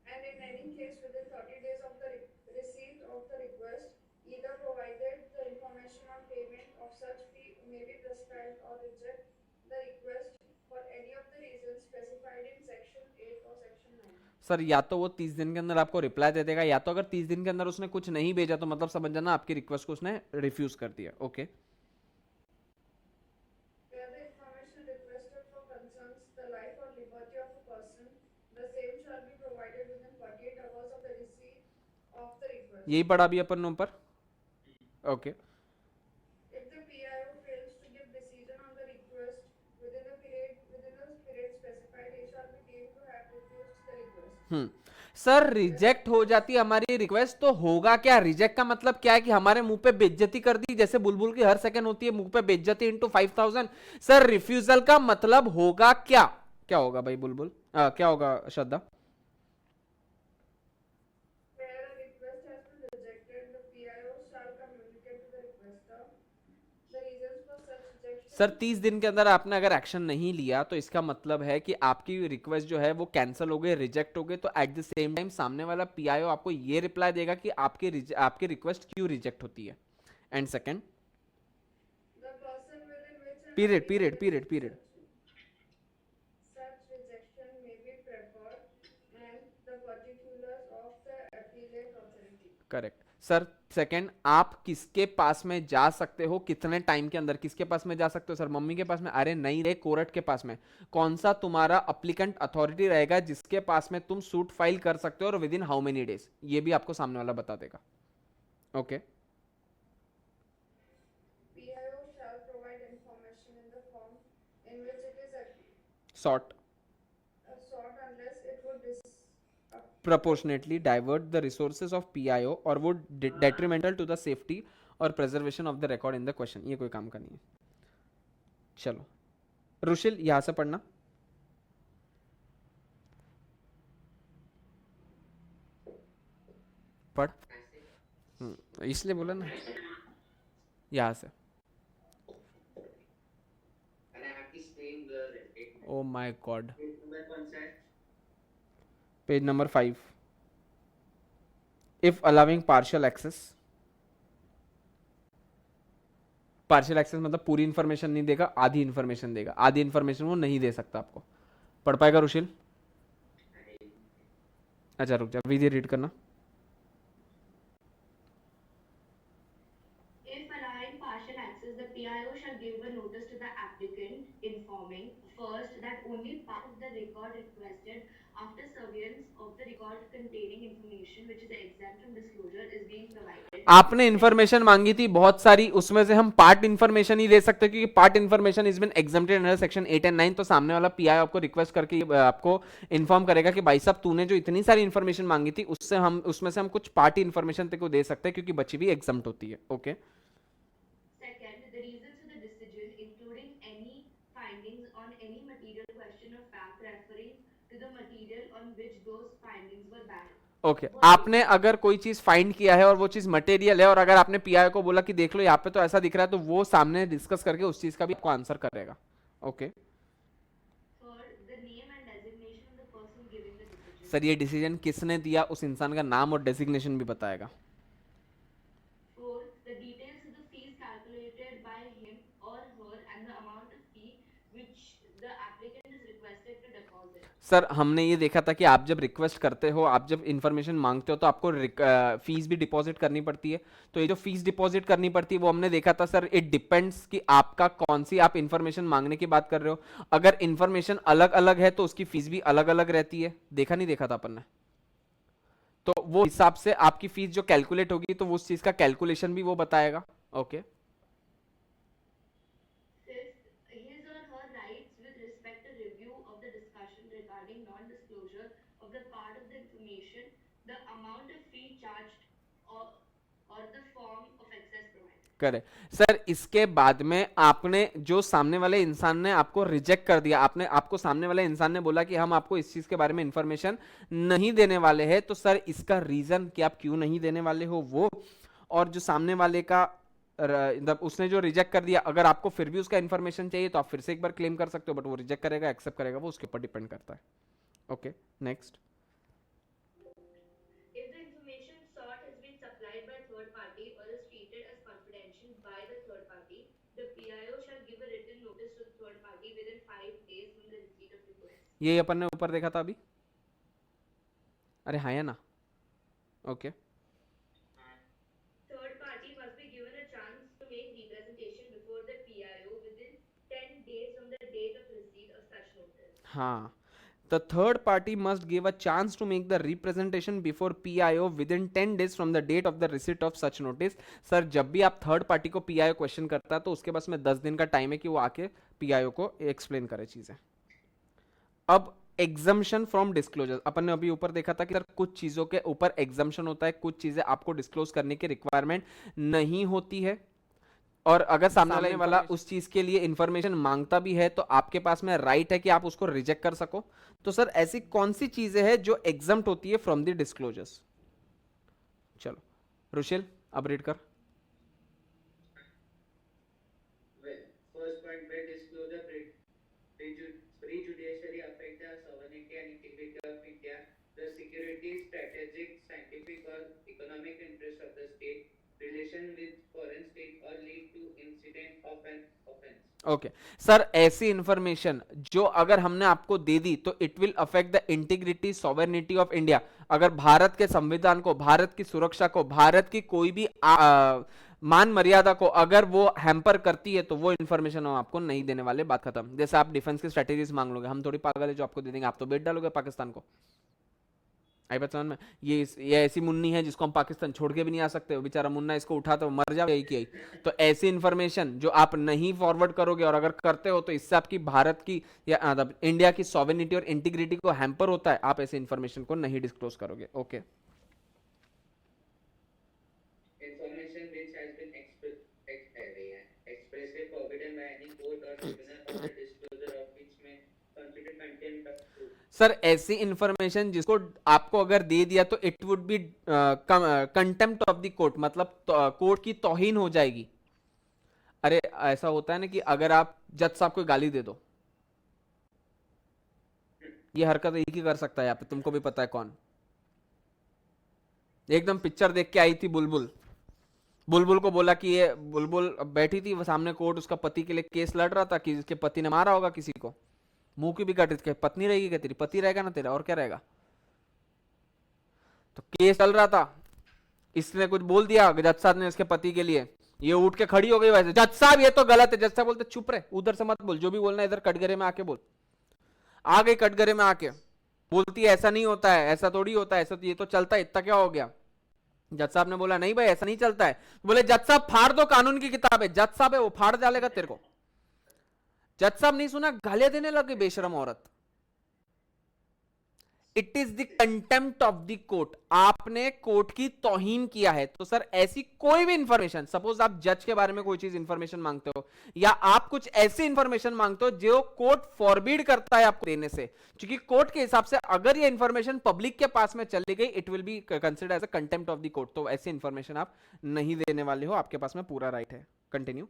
[SPEAKER 3] and in any case within 30 days of the receipt of the request, either provided the information on payment of such fee may be prescribed or reject the request for any of the reasons specified in section 8 or section 9.
[SPEAKER 1] Sir या तो वो 30 दिन के अंदर आपको reply दे देगा, या तो अगर 30 दिन के अंदर उसने कुछ नहीं भेजा तो मतलब समझ जाना आपकी रिक्वेस्ट को उसने रिफ्यूज कर दिया। Okay
[SPEAKER 3] Where the information requested for concerns the life or liberty of a person, the same shall be provided within 48 hours of the receipt of the request.
[SPEAKER 1] यही पढ़ा भी अपन ने ऊपर। Okay
[SPEAKER 3] If the PIO fails to give decision on the request within a period specified, he shall be deemed to have refused the request.
[SPEAKER 1] Sir reject हो जाती है हमारी request तो होगा क्या? रिजेक्ट का मतलब क्या है कि हमारे मुंह पे बेइज्जती कर दी, जैसे बुलबुल की हर सेकंड होती है मुंह पे बेइज्जती इंटू 5000। सर रिफ्यूजल का मतलब होगा क्या? क्या होगा भाई बुलबुल? क्या होगा श्रद्धा?
[SPEAKER 3] Where a request has been rejected, the PIO shall communicate to the requester the reasons for such rejection.
[SPEAKER 1] Sir 30 दिन के अंदर आपने अगर एक्शन नहीं लिया तो इसका मतलब है कि आपकी रिक्वेस्ट जो है वो कैंसिल हो गई, रिजेक्ट हो गई। तो एट द सेम टाइम सामने वाला पीआईओ आपको ये रिप्लाई देगा कि आपकी रिक्वेस्ट क्यों रिजेक्ट होती है। And second
[SPEAKER 3] The person within which an
[SPEAKER 1] period
[SPEAKER 3] appeal
[SPEAKER 1] period period
[SPEAKER 3] such rejection may be preferred and the particulars of the appellate authority.
[SPEAKER 1] Correct sir. Second, आप किसके पास में जा सकते हो, कितने टाइम के अंदर किसके पास में जा सकते हो? सर मम्मी के पास में, अरे नहीं रे, कोर्ट के पास में। कौन सा तुम्हारा अप्लीकेंट अथॉरिटी रहेगा जिसके पास में तुम सूट फाइल कर सकते हो और with in how many days, ये भी आपको सामने वाला बता देगा। Okay
[SPEAKER 3] PIO shall provide information in the form in which it is
[SPEAKER 1] sort
[SPEAKER 3] sought unless it would
[SPEAKER 1] proportionately divert the resources of PIO or would detrimental to the safety or preservation of the record in the question। ये कोई काम का नहीं है। चलो रुशिल यहां से पढ़ना। पढ़। इसलिए बोला ना, यहां से।
[SPEAKER 2] अरे आपकी स्क्रीन ब्लर है। एक
[SPEAKER 1] oh my God.
[SPEAKER 2] Minute number कौन सा है?
[SPEAKER 1] Page number 5। If allowing partial access, partial access मतलब पूरी इंफॉर्मेशन नहीं देगा, आधी इंफॉर्मेशन देगा। आधी इंफॉर्मेशन वो नहीं दे सकता आपको। पढ़ पाएगा रुशिल? अच्छा रुक जा, विधि रीड करना।
[SPEAKER 4] If allowing partial access, the PIO shall give a notice to the applicant informing first, that only part of the record requested after surveillance of the record containing information which is exempt from disclosure is being provided.
[SPEAKER 1] आपने information मांगी थी बहुत सारी, उसमें से हम part information ही दे सकते हैं क्योंकि part information is been exempted under section 8 and 9। तो सामने वाला पीआई आपको रिक्वेस्ट करके आपको इन्फॉर्म करेगा कि भाई साहब तूने जो इतनी सारी इंफॉर्मेशन मांगी थी उसमें से हम कुछ पार्ट इंफॉर्मेशन तेरे को दे सकते हैं क्योंकि बची भी एग्जेम्प्ट होती है। Okay
[SPEAKER 4] Second, the reasons for the decision, including any findings on any material question of fact referring to the material on which those findings were based.
[SPEAKER 1] Okay आपने अगर कोई चीज फाइंड किया है और वो चीज मटेरियल है और अगर आपने पीआई को बोला कि देख लो यहाँ पे तो ऐसा दिख रहा है, तो वो सामने डिस्कस करके उस चीज का भी आपको आंसर करेगा। Okay
[SPEAKER 4] Third, the name and designation of the person giving the decision.
[SPEAKER 1] Sir ये डिसीजन किसने दिया उस इंसान का नाम और डेजिग्नेशन भी बताएगा।
[SPEAKER 4] Fourth, the details of the fees calculated by him or her and the amount of fee which the applicant is requested to deposit.
[SPEAKER 1] Sir हमने ये देखा था कि आप जब रिक्वेस्ट करते हो, आप जब इंफॉर्मेशन मांगते हो तो आपको फीस भी डिपॉजिट करनी पड़ती है। तो ये जो फीस डिपॉजिट करनी पड़ती है वो हमने देखा था सर, इट डिपेंड्स कि आपका कौन सी आप इंफॉर्मेशन मांगने की बात कर रहे हो। अगर इंफॉर्मेशन अलग अलग है तो उसकी फीस भी अलग अलग रहती है। देखा नहीं देखा था अपन ने? तो वो हिसाब से आपकी फीस जो कैलकुलेट होगी तो वो उस चीज का कैलकुलेशन भी वो बताएगा। Okay
[SPEAKER 4] Fifth, his or her rights with respect to review of the discussion regarding non-disclosure of the part of the information, the amount of fee charged, or the form of access provided.
[SPEAKER 1] करे sir इसके बाद में आपने जो सामने वाले इंसान ने आपको रिजेक्ट कर दिया, आपको सामने वाले इंसान ने बोला कि हम आपको इस चीज के बारे में इंफॉर्मेशन नहीं देने वाले हैं, तो सर इसका रीजन कि आप क्यों नहीं देने वाले हो वो, और जो सामने वाले का उसने जो रिजेक्ट कर दिया, अगर आपको फिर भी उसका इंफॉर्मेशन चाहिए तो आप फिर से एक बार क्लेम कर सकते हो, बट वो रिजेक्ट करेगा एक्सेप्ट करेगा वो उसके ऊपर डिपेंड करता है। Okay next.
[SPEAKER 4] If the information sought has been supplied by third party or is treated as confidential by the third party, the PIO shall give a written notice to the third party within 5 days from the receipt of request.
[SPEAKER 1] ये अपन ने ऊपर देखा था अभी, अरे हाँ या ना? Okay
[SPEAKER 4] Third party must be given a chance to make representation before the PIO within 10 days from the date of receipt of such notice.
[SPEAKER 1] हाँ, the third party must give a chance to make the representation before PIO within 10 days from the date of the receipt of such notice। Sir जब भी आप third party को PIO question करता है तो उसके पास में 10 दिन का टाइम है कि वो आके PIO को एक्सप्लेन करे चीजें। अब एग्जम्पशन फ्रॉम डिस्क्लोजर अपन ने अभी ऊपर देखा था कि सर कुछ चीजों के ऊपर एग्जम्पशन होता है, कुछ चीजें आपको डिस्क्लोज करने की रिक्वायरमेंट नहीं होती है, और अगर सामने वाला उस चीज के लिए इंफॉर्मेशन मांगता भी है तो आपके पास में राइट है कि आप उसको रिजेक्ट कर सको। तो सर ऐसी कौन सी चीजें हैं जो एग्जम्प्ट होती है फ्रॉम द डिस्क्लोजर्स? चलो रुशिल अब रीड कर।
[SPEAKER 2] First point, where disclosure prejudicially affect the sovereignty and integrity of India, the security, strategic, scientific or economic interest of the state, relation with foreign state or lead to incident of an offense.
[SPEAKER 1] Okay sir ऐसी information जो अगर हमने आपको दे दी तो it will affect the integrity sovereignty of India. अगर भारत के संविधान को, भारत की सुरक्षा को, भारत की कोई भी मान मर्यादा को अगर वो हैम्पर करती है तो वो इन्फॉर्मेशन हम आपको नहीं देने वाले, बात खत्म। जैसे आप डिफेंस की स्ट्रेटेजीज मांग लोगे, हम थोड़ी पागल है जो आपको दे देंगे, आप तो बेच डालोगे पाकिस्तान को। आई बात समझ में? ये ऐसी मुन्नी है जिसको हम पाकिस्तान छोड़ के भी नहीं आ सकते, बेचारा मुन्ना इसको उठा तो मर जाए यही की यही। तो ऐसी इंफॉर्मेशन जो आप नहीं फॉरवर्ड करोगे और अगर करते हो तो इससे आपकी भारत की या इंडिया की सॉवरेनिटी और इंटीग्रिटी को हैम्पर होता है, आप ऐसी इंफॉर्मेशन को नहीं डिस्क्लोज करोगे। Okay
[SPEAKER 2] Information which has been expressly forbidden by any court or tribunal or the disclosure of which may constitute contempt of truth.
[SPEAKER 1] Sir ऐसी इंफॉर्मेशन जिसको आपको अगर दे दिया तो it would be contempt of the court, मतलब court की तौहीन हो जाएगी। अरे ऐसा होता है ना कि अगर आप जज साहब को गाली दे दो, ये हरकत एक ही कर सकता है यहाँ पे, तुमको भी पता है कौन। एकदम पिक्चर देख के आई थी बुलबुल, बुलबुल को बोला कि ये बुलबुल बैठी थी वो सामने कोर्ट, उसका पति के लिए केस लड़ रहा था कि इसके पति ने मारा होगा किसी को, मुंह की भी कट, इसके पत्नी रहेगी क्या तेरी? पति रहेगा ना तेरा, और क्या रहेगा। तो केस चल रहा था, इसने कुछ बोल दिया जज साहब ने इसके पति के लिए, ये उठ के खड़ी हो गई वैसे, जज साहब ये तो गलत है। जज साहब बोलते चुप रहे, उधर से मत बोल, जो भी बोलना है इधर कटघरे में आके बोल। आ गई कटघरे में आके बोलती है ऐसा नहीं होता है, ऐसा थोड़ी होता है, ऐसा तो ये तो चलता है, इतना क्या हो गया। जज साहब ने बोला नहीं भाई ऐसा नहीं चलता है। बोले जज साहब फाड़ दो कानून की किताब है। जज साहब है वो फाड़ डालेगा तेरे को। जज साहब नहीं सुना, गालियां देने लगे बेशरम औरत। It is the contempt of the court. आपने कोर्ट की तौहीन किया है। तो सर ऐसी कोई भी इंफॉर्मेशन, सपोज आप जज के बारे में कोई चीज इंफॉर्मेशन मांगते हो या आप कुछ ऐसी इंफॉर्मेशन मांगते हो जो कोर्ट फॉरबिड करता है आपको देने से, क्योंकि कोर्ट के हिसाब से अगर ये इंफॉर्मेशन पब्लिक के पास में चली गई it will be considered as a contempt of the court. तो ऐसी इंफॉर्मेशन आप नहीं देने वाले हो, आपके पास में पूरा राइट है। Continue.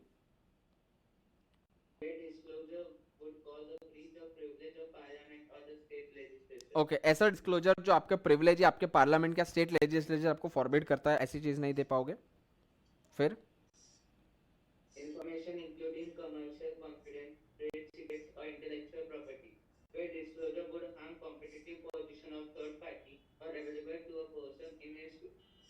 [SPEAKER 2] disclosure would cause a breach of privilege of parliament or the state legislature.
[SPEAKER 1] Okay ऐसा डिस्क्लोजर जो आपके प्रिविलेज है, आपके पार्लियामेंट या स्टेट लेजिस्लेचर आपको फॉरबिड करता है, ऐसी चीज नहीं दे पाओगे। फिर
[SPEAKER 2] Information including commercial, confidential, trade secrets or intellectual property, where disclosure would harm competitive position of third party or available to a person in a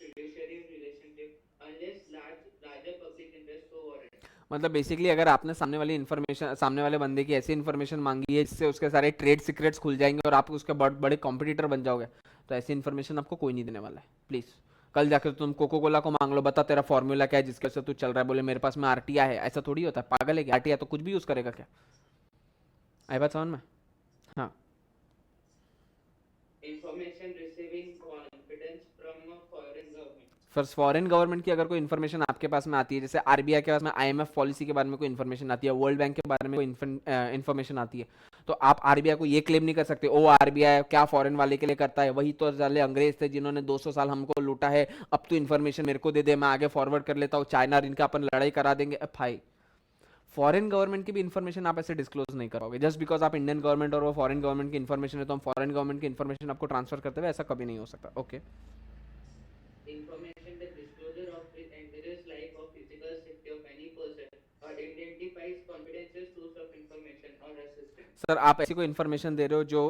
[SPEAKER 2] fiduciary relationship unless larger public interest so warrant.
[SPEAKER 1] मतलब basically अगर आपने सामने वाली information, सामने वाले बंदे की ऐसी इंफॉर्मेशन मांगी है जिससे उसके सारे ट्रेड सीक्रेट्स खुल जाएंगे और आप उसके बड़े कॉम्पिटिटर बन जाओगे, तो ऐसी इंफॉर्मेशन आपको कोई नहीं देने वाला है। प्लीज कल जाकर तुम कोको कोला को मांग लो, बता तेरा फॉर्मूला क्या है जिसके वजह से तू चल रहा है, बोले मेरे पास में आरटीआई है। ऐसा थोड़ी होता है, पागल है क्या? आरटीआई तो कुछ भी यूज करेगा क्या? आई बात समझ में? हाँ।
[SPEAKER 2] Information receiving confidence from a foreign government.
[SPEAKER 1] First foreign government की अगर कोई इन्फॉर्मेशन आपके पास में आती है, जैसे आरबीआई के पास में आईएमएफ पॉलिसी के बारे में कोई इन्फॉर्मेशन आती है, वर्ल्ड बैंक के बारे में कोई इन्फॉर्मेशन आती है, तो आप आरबीआई को ये क्लेम नहीं कर सकते ओ आरबीआई क्या फॉरेन वाले के लिए करता है, वही तो साले अंग्रेज थे जिन्होंने 200 साल हमको लूटा है, अब तो इन्फॉर्मेशन मेरे को दे दे, मैं आगे फॉरवर्ड कर लेता हूँ, चाइना और इनका अपन लड़ाई करा देंगे। भाई फॉरेन गवर्नमेंट की भी इन्फॉर्मेशन आप ऐसे डिस्क्लोज नहीं करोगे जस्ट बिकॉज आप इंडियन गवर्नमेंट और वो फॉरेन गवर्नमेंट की इन्फॉर्मेशन है तो हम फॉरेन गवर्नमेंट की इन्फॉर्मेशन आपको ट्रांसफर करते हुए, ऐसा कभी नहीं हो सकता। Okay
[SPEAKER 2] Information the disclosure of the endangers life or physical safety of any person or identifies confidential source of information or assistance.
[SPEAKER 1] Sir आप ऐसी कोई इन्फॉर्मेशन दे रहे हो जो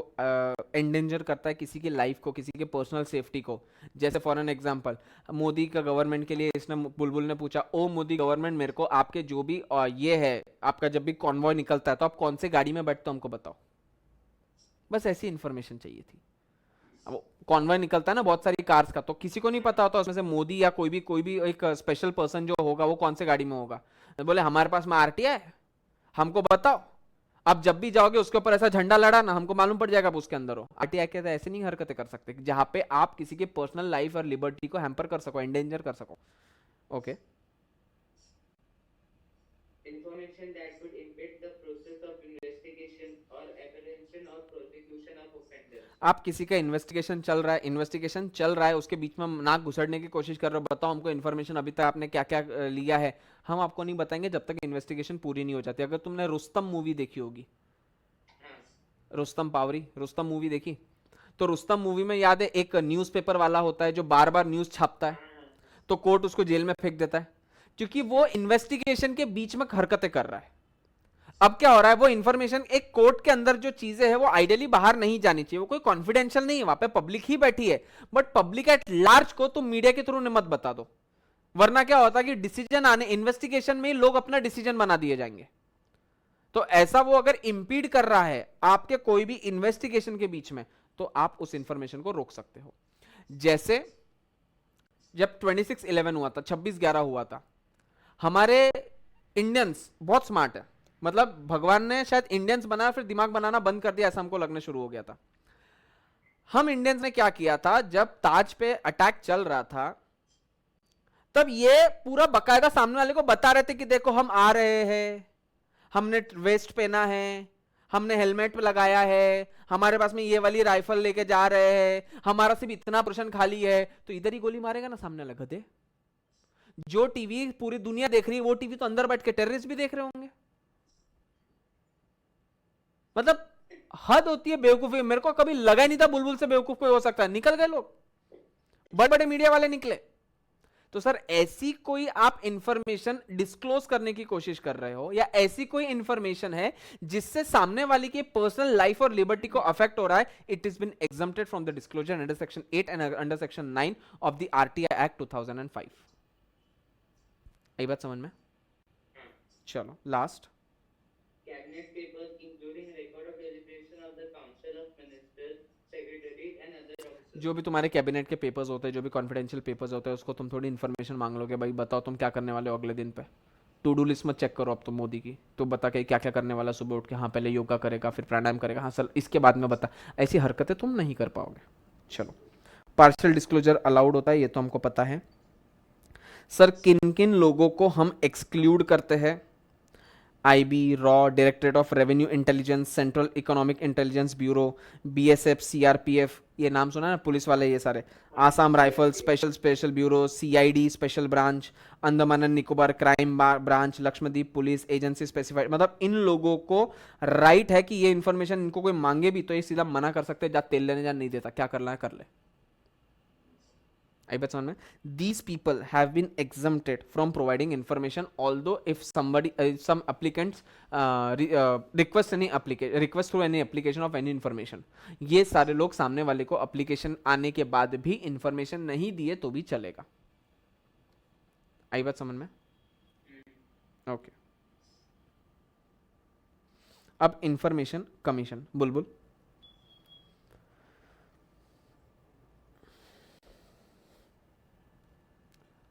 [SPEAKER 1] एंडेंजर करता है किसी की लाइफ को, किसी के पर्सनल सेफ्टी को। जैसे फॉर एन एग्जांपल मोदी का गवर्नमेंट के लिए इसने बुलबुल ने पूछा ओ मोदी गवर्नमेंट मेरे को आपके जो भी ये है आपका जब भी कॉन्वॉय निकलता है तो आप कौन से गाड़ी में बैठते हो हमको बताओ। बस ऐसी इन्फॉर्मेशन चाहिए थी। अब कॉन्वॉय निकलता है ना बहुत सारी कार्स का, तो किसी को नहीं पता होता उसमें से मोदी या कोई भी एक स्पेशल पर्सन जो होगा वो कौन से गाड़ी में होगा। बोले हमारे पास में आरटीआई है, हमको बताओ। अब जब भी जाओगे उसके ऊपर ऐसा झंडा लड़ा ना, हमको मालूम पड़ जाएगा आप उसके अंदर हो। आरटीआई के ऐसे नहीं हरकतें कर सकते जहां पे आप किसी के पर्सनल लाइफ और लिबर्टी को हैम्पर कर सको, एंडेंजर कर सको। Okay
[SPEAKER 2] Information that could impede the process of investigation or apprehension or prosecution of offenders.
[SPEAKER 1] आप किसी का इन्वेस्टिगेशन चल रहा है उसके बीच में नाक घुसड़ने की कोशिश कर रहे हो, बताओ हमको इन्फॉर्मेशन अभी तक आपने क्या क्या लिया है। हम आपको नहीं बताएंगे जब तक इन्वेस्टिगेशन पूरी नहीं हो जाती। अगर तुमने रुस्तम मूवी देखी होगी, रुस्तम पावरी, रुस्तम मूवी देखी, तो रुस्तम मूवी में याद है एक न्यूज़पेपर वाला होता है जो बार बार न्यूज छापता है, तो कोर्ट उसको जेल में फेंक देता है क्योंकि वो इन्वेस्टिगेशन के बीच में हरकतें कर रहा है। अब क्या हो रहा है, वो इन्फॉर्मेशन एक कोर्ट के अंदर जो चीजें है वो आइडियली बाहर नहीं जानी चाहिए, वो कोई कॉन्फिडेंशियल नहीं है, वहां पे पब्लिक ही बैठी है, बट पब्लिक एट लार्ज को तुम मीडिया के थ्रू मत बता दो, वरना क्या होता है कि डिसीजन आने इन्वेस्टिगेशन में लोग अपना डिसीजन बना दिए जाएंगे। तो ऐसा वो अगर इंपीड कर रहा है आपके कोई भी इन्वेस्टिगेशन के बीच में तो आप उस इंफॉर्मेशन को रोक सकते हो। जैसे जब 26/11 हुआ था, 26/11 हुआ था, हमारे इंडियंस बहुत स्मार्ट है, मतलब भगवान ने शायद इंडियंस बनाया फिर दिमाग बनाना बंद कर दिया, ऐसा हमको लगने शुरू हो गया था। हम इंडियंस ने क्या किया था, जब ताज पे अटैक चल रहा था तब ये पूरा बकायदा सामने वाले को बता रहे थे कि देखो हम आ रहे हैं, हमने वेस्ट पहना है, हमने हेलमेट लगाया है, हमारे पास में ये वाली राइफल लेके जा रहे हैं, हमारा सिर्फ इतना पोर्शन खाली है, तो इधर ही गोली मारेगा ना सामने वाला गधे। जो टीवी पूरी दुनिया देख रही है वो टीवी तो अंदर बैठ के टेररिस्ट भी देख रहे होंगे। मतलब हद होती है बेवकूफी। मेरे को कभी लगा ही नहीं था बुलबुल से बेवकूफ कोई हो सकता है, निकल गए लोग, बड़े बड़े मीडिया वाले निकले। तो सर ऐसी कोई आप इंफॉर्मेशन डिस्क्लोज करने की कोशिश कर रहे हो या ऐसी कोई इंफॉर्मेशन है जिससे सामने वाले की पर्सनल लाइफ और लिबर्टी को अफेक्ट हो रहा है, it is been exempted from the disclosure under section 8 and under section 9 of the RTI act 2005। आई बात समझ में? चलो last.
[SPEAKER 2] Cabinet papers including record of deliberation of the Council of Ministers, Secretariat and other officers.
[SPEAKER 1] जो भी तुम्हारे cabinet के papers होते हैं, जो भी कॉन्फिडेंशियल पेपर्स होते हैं, उसको तुम थोड़ी इन्फॉर्मेशन मांग लोगे, भाई बताओ तुम क्या करने वाले हो अगले दिन पे। टू डू लिस्ट मत चेक करो अब तुम मोदी की, तो बता के क्या क्या करने वाला सुबह उठ के, हाँ पहले योगा करेगा फिर प्राणायाम करेगा, हाँ सर इसके बाद में बता। ऐसी हरकतें तुम नहीं कर पाओगे। चलो, पार्शियल डिस्क्लोजर अलाउड होता है, ये तो हमको पता है। सर किन किन लोगों को हम एक्सक्लूड करते हैं? IB, raw, directorate of revenue intelligence, central economic intelligence bureau, BSF, CRPF, ये नाम सुना है ना, पुलिस वाले ये सारे, Assam rifle, special bureau, CID special branch, Andaman and Nicobar crime branch, Lakshadweep police agency specified. मतलब इन लोगों को राइट है कि ये इन्फॉर्मेशन इनको कोई मांगे भी तो ये सीधा मना कर सकते हैं, जा तेल लेने, जा नहीं देता, क्या करना है कर ले। आई बात समझ में? These people have been exempted from providing information, although if some applicants request through any application of any information, ये सारे लोग सामने वाले को एप्लीकेशन आने के बाद भी इंफॉर्मेशन नहीं दिए तो भी चलेगा। आई बात समझ में? ओके। अब इंफॉर्मेशन कमीशन, बुलबुल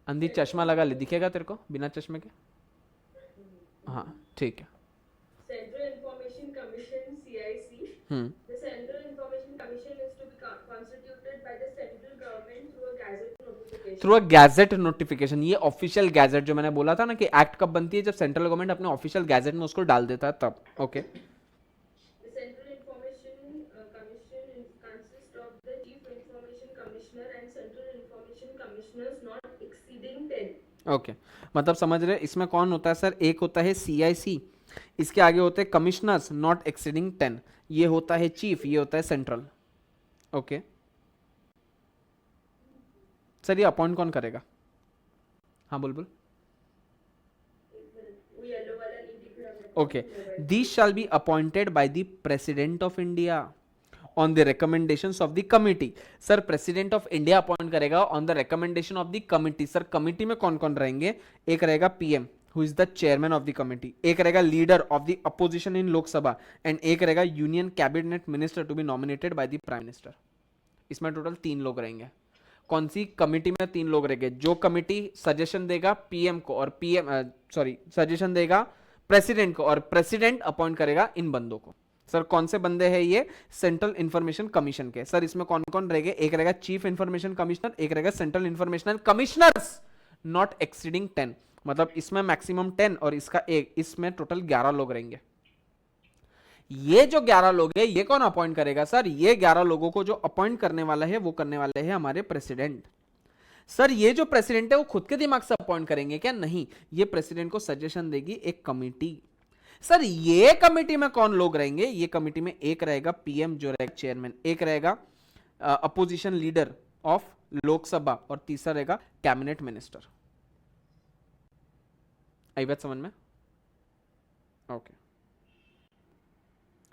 [SPEAKER 1] अंधी चश्मा लगा ले, दिखेगा तेरे को बिना चश्मे के? हाँ ठीक है।
[SPEAKER 3] Central Information Commission (CIC). The Central Information Commission is to be constituted by the central government through a gazette notification.
[SPEAKER 1] Through a gadget notification. ये ऑफिशियल गैजेट जो मैंने बोला था ना कि एक्ट कब बनती है, जब सेंट्रल गवर्नमेंट अपने ऑफिशियल गैजेट में उसको डाल देता है तब। Okay.
[SPEAKER 3] The Central Information Commission consists of the Chief Information Commissioner and Central Information Commissioners not exceeding 10.
[SPEAKER 1] Okay, मतलब समझ रहे इसमें कौन होता है सर? एक होता है सीआईसी, इसके आगे होते हैं कमिश्नर्स नॉट एक्सीडिंग 10, ये होता है चीफ, ये होता है सेंट्रल। ओके सर, ये अपॉइंट कौन करेगा? हाँ बुलबुल।
[SPEAKER 3] वो येलो वाला नहीं दिख रहा है।
[SPEAKER 1] Okay, these shall be appointed by the president of India on the recommendations of the committee. Sir president of India appoint करेगा on the recommendation of the committee. Sir committee में कौन कौन रहेंगे? एक रहेगा PM who is the chairman of the committee, एक रहेगा leader of the opposition in Lok Sabha, and एक रहेगा union cabinet minister to be nominated by the prime minister. इसमें टोटल 3 लोग रहेंगे। कौन सी कमिटी में 3 लोग रहेंगे? जो कमिटी सजेशन देगा पीएम को और सजेशन देगा प्रेसिडेंट को और प्रेसिडेंट अपॉइंट करेगा इन बंदों को। सर कौन से बंदे हैं ये? सेंट्रल इंफॉर्मेशन कमीशन के। सर इसमें कौन कौन रहेंगे? एक रहेगा चीफ इंफॉर्मेशन कमिश्नर, एक रहेगा central information commissioners not exceeding 10, मतलब इसमें मैक्सिमम 10 और इसका एक, इसमें टोटल 11 लोग रहेंगे। ये जो 11 लोग हैं ये कौन अपॉइंट करेगा? सर ये 11 लोगों को जो अपॉइंट करने वाला है वो करने वाले हैं हमारे प्रेसिडेंट। सर ये जो प्रेसिडेंट है वो खुद के दिमाग से अपॉइंट करेंगे क्या? नहीं, ये प्रेसिडेंट को सजेशन देगी एक कमिटी। सर ये कमिटी में कौन लोग रहेंगे? ये कमिटी में एक रहेगा पीएम जो रहेगा चेयरमैन, एक रहेगा अपोजिशन लीडर ऑफ लोकसभा और तीसरा रहेगा कैबिनेट मिनिस्टर। आई बात समझ में? Okay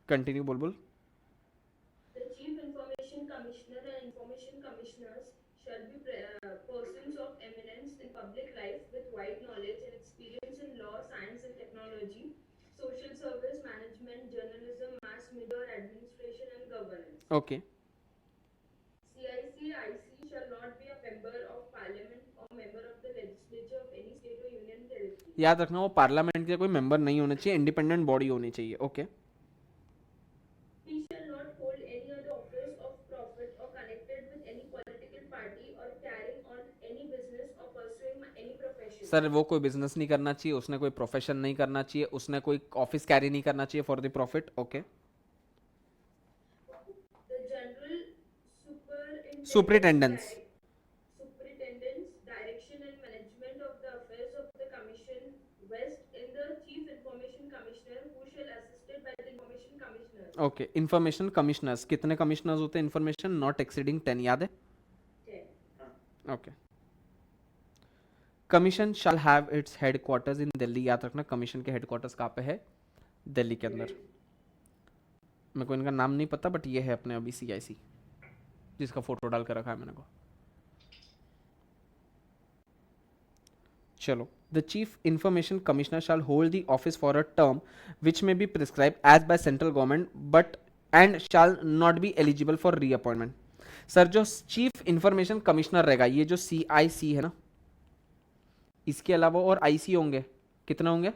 [SPEAKER 1] continue Bulbul.
[SPEAKER 3] The Chief Information Commissioner and Information Commissioners shall be persons of eminence in public life with wide knowledge and experience in law, science and technology, social service, management, journalism, mass media, administration and governance.
[SPEAKER 1] Okay
[SPEAKER 3] CIC shall not be a member of parliament or member of the legislature of any state or union territory.
[SPEAKER 1] याद रखना वो parliament के कोई member नहीं होना चाहिए, independent body होनी चाहिए। Okay
[SPEAKER 3] He shall not hold any other office of profit or connected with any political party or carrying on any business or pursuing any profession.
[SPEAKER 1] Sir वो कोई बिजनेस नहीं करना चाहिए, उसने कोई प्रोफेशन नहीं करना चाहिए, उसने कोई ऑफिस कैरी नहीं करना चाहिए for the profit. Okay
[SPEAKER 3] The general
[SPEAKER 1] Superintendence.
[SPEAKER 3] superintendence, direction and management of the affairs of the commission vest in the chief information commissioner who shall assisted by the information commissioner.
[SPEAKER 1] Okay information commissioners, कितने commissioners होते हैं information? Not exceeding 10, याद है?
[SPEAKER 3] 10.
[SPEAKER 1] Okay commission shall have its headquarters in Delhi. याद रखना commission के headquarters कहाँ पे है? दिल्ली के अंदर। मेरे को इनका नाम नहीं पता बट ये है अपने अभी सीआईसी जिसका फोटो डाल कर रखा है मैंने को। चलो, the chief information commissioner shall hold the office for a term which may be prescribe as by central government but and shall not be eligible for reappointment. Sir जो चीफ इंफॉर्मेशन कमिश्नर रहेगा, ये जो CIC है ना, इसके अलावा और IC होंगे, कितने होंगे?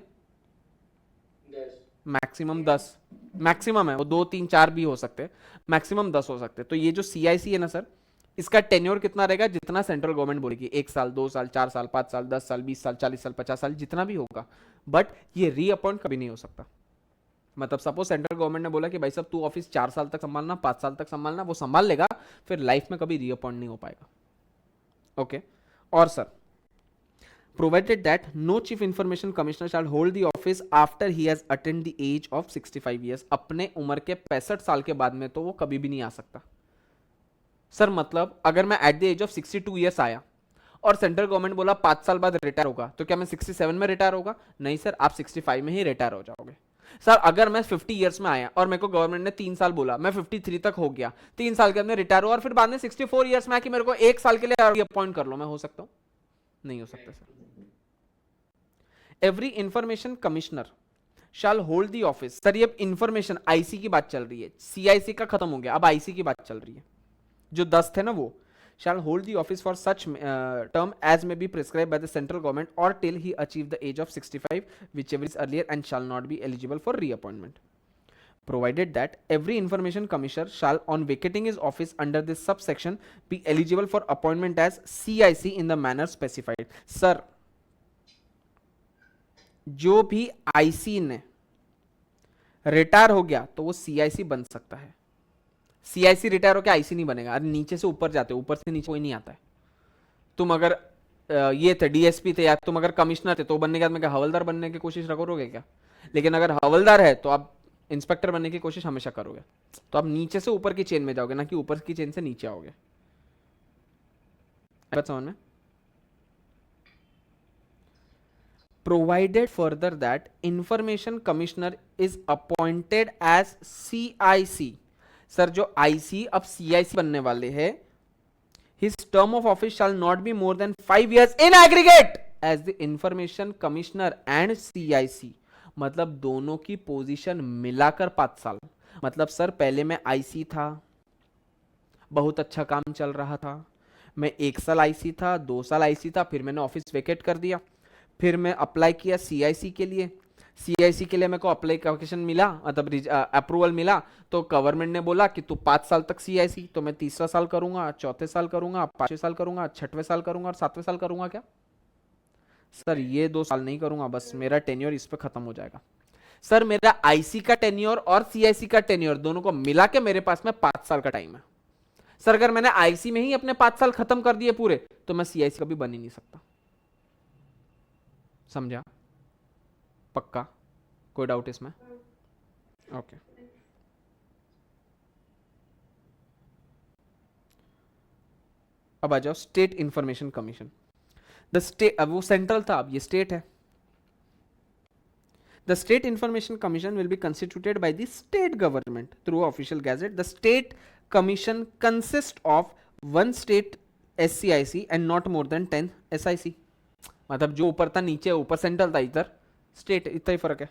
[SPEAKER 2] 10
[SPEAKER 1] मैक्सिमम 10, मैक्सिमम है वो, 2 3 4 भी हो सकते हैं, मैक्सिमम 10 हो सकते हैं। तो ये जो CIC है ना सर, इसका टेन्योर कितना रहेगा? जितना सेंट्रल गवर्नमेंट बोलेगी, 1 साल 2 साल 4 साल 5 साल 10 साल 20 साल 40 साल 50 साल, जितना भी होगा। बट ये रीअपॉइंट कभी नहीं हो सकता। मतलब सपोज सेंट्रल गवर्नमेंट ने बोला कि भाई साहब तू ऑफिस 4 साल तक संभालना, 5 साल तक संभालना, वो संभाल लेगा, फिर लाइफ में कभी रीअपॉइंट नहीं हो पाएगा। ओके। और sir, provided that no chief information commissioner shall hold the office after he has attained the age of 65 years। अपने उम्र के 65 साल के बाद में तो वो कभी भी नहीं आ सकता। सर मतलब अगर मैं at the age of 62 years आया और सेंट्रल गवर्नमेंट बोला 5 साल बाद रिटायर होगा, तो क्या मैं 67 में रिटायर होगा? नहीं सर, आप 65 में ही रिटायर हो जाओगे। सर अगर मैं 50 ईयर्स में आया और मेरे को गवर्नमेंट ने 3 साल बोला, मैं 53 तक हो गया, 3 साल के अंदर रिटायर हुआ और फिर बाद में 64 ईयर्स में आके मेरे को 1 साल के लिए अपॉइंट कर लो, मैं हो सकता हूं? नहीं हो सकता sir. Every information commissioner shall hold the office. Sir ये इंफॉर्मेशन IC की बात चल रही है, CIC का खत्म हो गया, अब IC की बात चल रही है। जो 10 थे ना वो shall hold the office for such term as may be prescribed by the central government or till he achieve the age of 65, whichever is earlier, and shall not be eligible for reappointment. Provided that every information commissioner shall on vacating his office under this subsection be eligible for appointment as CIC in the manner specified. Sir, जो भी IC ने retire हो गया तो वो CIC बन सकता है। CIC रिटायर होकर IC नहीं बनेगा। अरे नीचे से ऊपर जाते, ऊपर से नीचे कोई नहीं आता है। तुम अगर ये थे DSP थे या तुम अगर कमिश्नर थे तो बनने के बाद में क्या हवलदार बनने की कोशिश करोगे क्या? लेकिन अगर हवलदार है तो आप इंस्पेक्टर बनने की कोशिश हमेशा करोगे। तो आप नीचे से ऊपर की चेन में जाओगे, ना कि ऊपर की चेन से नीचे आओगे। बात समझ में? Provided further that information commissioner is appointed as CIC। Sir जो IC अब CIC बनने वाले हैं, his term of office shall not be more than 5 years in aggregate as the information commissioner and CIC। मतलब दोनों की पोजीशन मिलाकर 5 साल। मतलब सर पहले मैं IC था, बहुत अच्छा काम चल रहा था, मैं 1 साल IC था, 2 साल IC था, फिर मैंने ऑफिस वेकेट कर दिया, फिर मैं अप्लाई किया CIC के लिए। CIC के लिए मेरे को अप्लीकेशन मिला, मतलब अप्रूवल मिला, तो गवर्नमेंट ने बोला कि तू 5 साल तक CIC, तो मैं 3रा साल करूंगा, 4थे साल करूंगा, 5वें साल करूंगा, 6वें साल करूंगा और 7वें साल करूंगा। क्या सर ये 2 साल नहीं करूंगा, बस मेरा टेन्योर इस पे खत्म हो जाएगा। सर मेरा IC का टेन्योर और CIC का टेन्योर दोनों को मिला के मेरे पास में 5 साल का टाइम है। सर अगर मैंने IC में ही अपने 5 साल खत्म कर दिए पूरे, तो मैं CIC कभी बन ही नहीं सकता। समझा? पक्का? कोई डाउट इसमें? ओके। अब आ जाओ state information commission. The state, अब वो सेंट्रल था, अब ये स्टेट है। The state information commission will be constituted by the state government through official gazette. The state commission consist of 1 state SCIC and not more then 10 SIC। मतलब जो ऊपर था नीचे, ऊपर सेंट्रल था, इधर स्टेट, इतना ही फर्क है।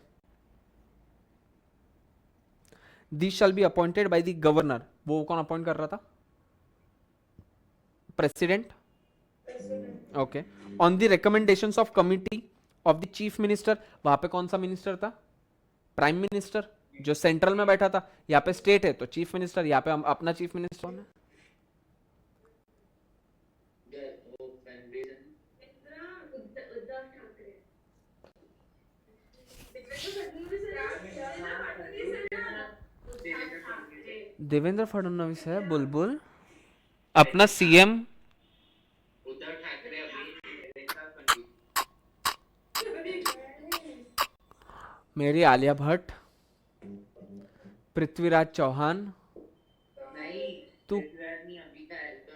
[SPEAKER 1] This shell be appointed by the governor. वो कौन अपॉइंट कर रहा था? President. Okay. On the recommendations of committee of the chief minister. वहां पे कौन सा मिनिस्टर था? प्राइम मिनिस्टर, जो सेंट्रल में बैठा था। यहाँ पे स्टेट है तो चीफ मिनिस्टर, यहाँ पे हम अपना चीफ मिनिस्टर है। देवेंद्र फडणवीस है बुलबुल, अपना CM
[SPEAKER 2] उद्धव ठाकरे
[SPEAKER 1] मेरी आलिया भट्ट, पृथ्वीराज चौहान।
[SPEAKER 2] नहीं,
[SPEAKER 1] तू
[SPEAKER 2] नहीं अभी का है तो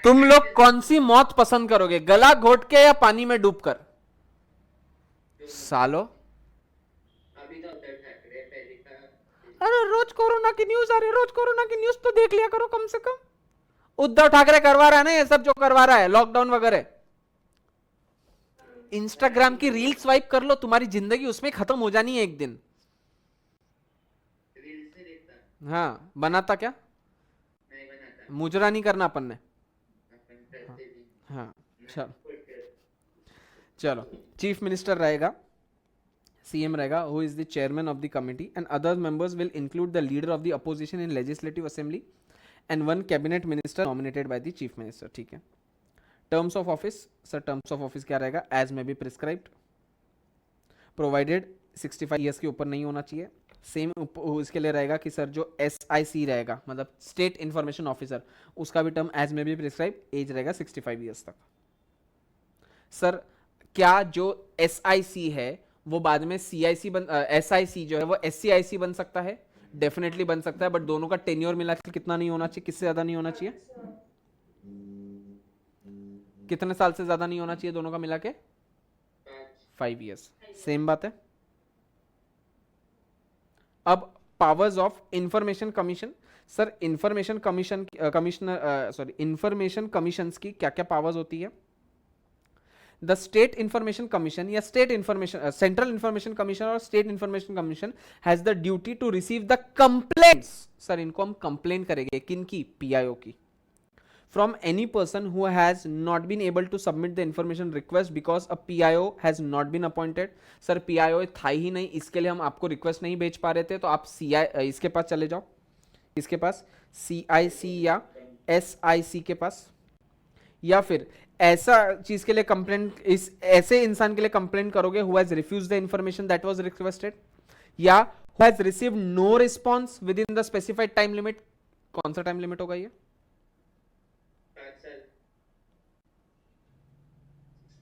[SPEAKER 1] तुम लोग कौन सी मौत पसंद करोगे, गला घोट के या पानी में डूबकर? सालो,
[SPEAKER 2] अभी तो उद्धव ठाकरे पहले का।
[SPEAKER 1] अरे रोज कोरोना की न्यूज आ रही है, रोज कोरोना की न्यूज तो देख लिया करो कम से कम। उद्धव ठाकरे करवा रहा है ना ये सब जो करवा रहा है, लॉकडाउन वगैरह। इंस्टाग्राम की रील स्वाइप कर लो, तुम्हारी जिंदगी उसमें खत्म हो जानी है एक दिन।
[SPEAKER 2] रील से देखता
[SPEAKER 1] हाँ, बनाता क्या,
[SPEAKER 2] नहीं बनाता,
[SPEAKER 1] मुजरा नहीं करना अपन ने।
[SPEAKER 2] अपन करते भी
[SPEAKER 1] हाँ, चलो
[SPEAKER 2] नहीं।
[SPEAKER 1] चलो। चीफ मिनिस्टर रहेगा, सीएम रहेगा, who is the chairman of the committee, and other members will include the leader of the opposition in legislative assembly and one cabinet minister nominated by the chief minister. ठीक है। Terms of office, sir terms of office क्या रहेगा, as में be prescribed, provided 65 years के ऊपर नहीं होना चाहिए। सेम इसके लिए रहेगा कि सर जो SIC रहेगा, मतलब स्टेट इंफॉर्मेशन ऑफिसर, उसका भी टर्म एज में भी प्रिस्क्राइब, एज रहेगा 65 ईयर्स तक। सर क्या जो SIC है वो बाद में CIC SIC जो है वो SCIC बन सकता है? डेफिनेटली बन सकता है, बट दोनों का टेन्योर मिला के कितना नहीं होना चाहिए, किससे ज्यादा नहीं होना चाहिए, कितने साल से ज्यादा नहीं होना चाहिए दोनों का मिला के? 5 ईयर्स। सेम बात है। अब powers of information commission, sir information commission की क्या क्या पावर्स होती है? द स्टेट इंफॉर्मेशन कमीशन या state information central information commission और state information commission has the duty to receive the complaints, sir इनको हम कंप्लेन करेंगे, किन की? PIO की, from any person who has not been able to submit the information request because a PIO has not been appointed। Sir PIO था ही नहीं, इसके लिए हम आपको रिक्वेस्ट नहीं भेज पा रहे थे, तो आप इसके पास चले जाओ, इसके पास CIC या SIC के पास, या फिर ऐसा चीज के लिए कंप्लेंट, इस ऐसे इंसान के लिए कंप्लेंट करोगे who has refused the information that was requested, या who has received no response within the specified time limit। कौन सा टाइम लिमिट होगा ये?
[SPEAKER 2] 5 साल,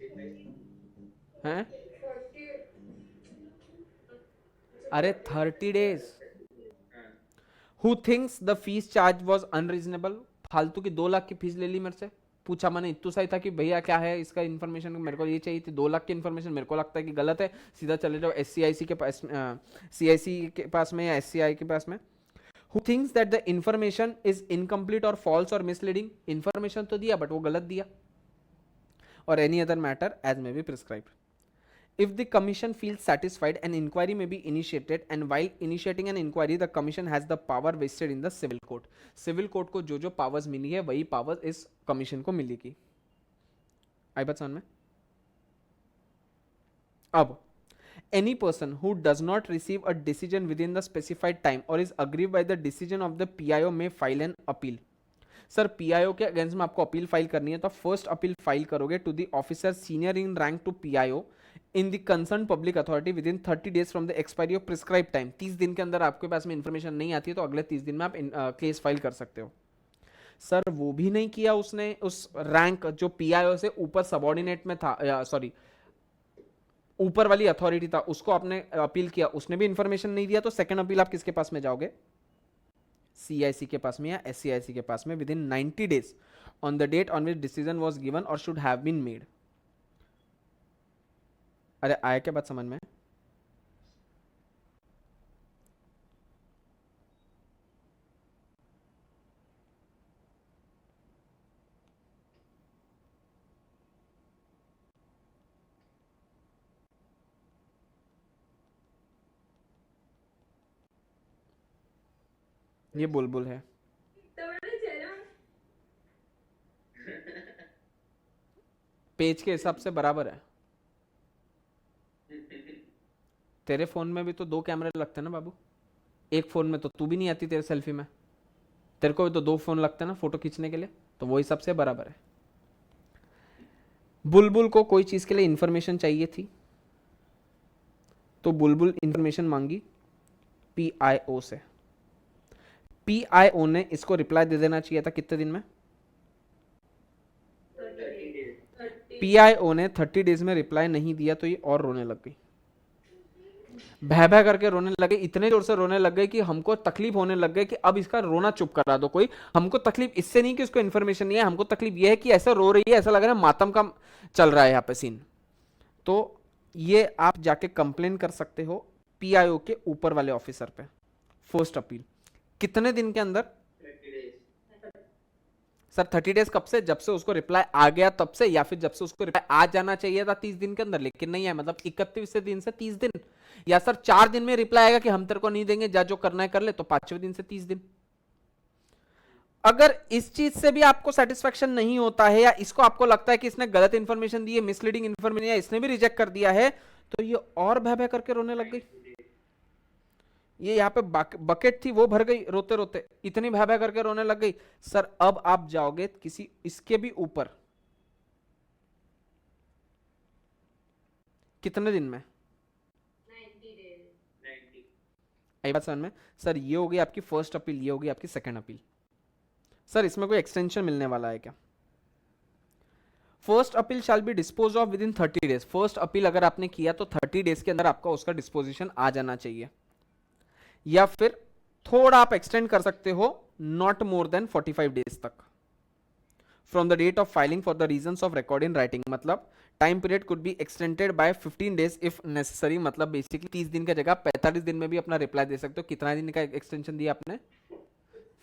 [SPEAKER 2] 65
[SPEAKER 1] हैं?
[SPEAKER 3] 40
[SPEAKER 1] अरे 30 डेज।
[SPEAKER 2] हाँ,
[SPEAKER 1] who thinks the fees charge was unreasonable, फालतू की 2 लाख की फीस ले ली मेरे से, पूछा मैंने इतना सा ही था कि भैया क्या है इसका इन्फॉर्मेशन, मेरे को ये चाहिए थी, 2 लाख की इन्फॉर्मेशन मेरे को लगता है कि गलत है, सीधा चले जाओ SCIC के पास, CIC के पास में या SCI के पास में। Who thinks that the information is incomplete और फॉल्स और मिसलीडिंग, इंफॉर्मेशन तो दिया बट वो गलत दिया, और any other matter as may be prescribed. If the commission feels satisfied, an inquiry may be initiated, and while initiating an inquiry, the commission has the power vested in the civil court। Civil court को जो जो powers मिली है वही powers इस commission को मिलेगी। आई बात समझ में? अब any person who does not receive a decision within the specified time or is aggrieved by the decision of the PIO may file an appeal। Sir PIO के अगेंस्ट में आपको अपील फाइल करनी है, तो फर्स्ट अपील फाइल करोगे to the officer senior in rank to PIO in the concern public authority within 30 days from the expiry of prescribe time. 30 दिन के अंदर आपके पास में इंफॉर्मेशन नहीं आती है तो अगले 30 दिन में आप केस फाइल कर सकते हो। सर वो भी नहीं किया उसने, उस रैंक जो PIO से ऊपर सबॉर्डिनेट में था, सॉरी ऊपर वाली अथॉरिटी था, उसको आपने अपील किया, उसने भी इंफॉर्मेशन नहीं दिया, तो सेकंड अपील आप किसके पास में जाओगे? CIC के पास में या SCIC के पास में within 90 days on the date on which decision was given और शुड हैव बीन मेड। अरे आया क्या बात समझ में? ये बुलबुल है। पेज के हिसाब से बराबर है। तेरे फोन में भी तो 2 कैमरे लगते हैं ना बाबू, एक फोन में तो तू भी नहीं आती तेरे सेल्फी में, तेरे को भी तो 2 फोन लगते हैं ना फोटो खींचने के लिए, तो वो हिसाब से बराबर है। बुलबुल को कोई चीज के लिए इंफॉर्मेशन चाहिए थी, तो बुलबुल इंफॉर्मेशन मांगी PIO से, PIO ने इसको रिप्लाई दे देना चाहिए था कितने दिन में?
[SPEAKER 2] 30 डेज।
[SPEAKER 1] PIO ने 30 डेज में रिप्लाई नहीं दिया, तो ये और रोने लग गई, भय भय करके रोने लगे, इतने जोर से रोने लग गए कि हमको तकलीफ होने लग गई कि अब इसका रोना चुप करा दो कोई। हमको तकलीफ इससे नहीं कि उसको इन्फॉर्मेशन नहीं है, हमको तकलीफ यह है कि ऐसा रो रही है, ऐसा लग रहा है मातम का चल रहा है यहाँ पे सीन। तो ये आप जाके कंप्लेन कर सकते हो PIO के ऊपर वाले ऑफिसर पे। फर्स्ट अपील कितने दिन के अंदर?
[SPEAKER 2] 30 डेज।
[SPEAKER 1] सर 30 डेज कब से? जब से उसको रिप्लाई आ गया तब से, या फिर जब से उसको रिप्लाई आ जाना चाहिए था 30 दिन के अंदर, लेकिन नहीं है, मतलब 31 दिन से 30 दिन, या सर 4 दिन में रिप्लाई आएगा कि हम तेरे को नहीं देंगे, जा जो करना है कर ले, तो 5वें दिन से 30 दिन। अगर इस चीज से भी आपको सेटिस्फेक्शन नहीं होता है, या इसको आपको लगता है कि इसने गलत इंफॉर्मेशन दी है, मिसलीडिंग इंफॉर्मेशन, या इसने भी रिजेक्ट कर दिया है, तो ये और भय भय करके रोने लग गई। ये यहाँ पे बकेट थी वो भर गई रोते रोते, इतनी भय भय करके रोने लग गई। सर अब आप जाओगे किसी इसके भी ऊपर, कितने दिन में?
[SPEAKER 4] 90 days.
[SPEAKER 1] आई बात समझ में? सर ये हो गई आपकी फर्स्ट अपील, ये हो गई आपकी सेकंड अपील। सर इसमें कोई एक्सटेंशन मिलने वाला है क्या? First appeal shall be dispose of with in 30 days. First appeal अगर आपने किया तो 30 डेज के अंदर आपका उसका डिस्पोजिशन आ जाना चाहिए, या फिर थोड़ा आप एक्सटेंड कर सकते हो, नॉट मोर देन 45 डेज तक from the date of filing for the reasons of record in writing. मतलब time period could be extended by 15 days if necessary. मतलब बेसिकली 30 दिन की जगह 45 दिन में भी अपना रिप्लाई दे सकते हो। कितना दिन का एक्सटेंशन दिया आपने?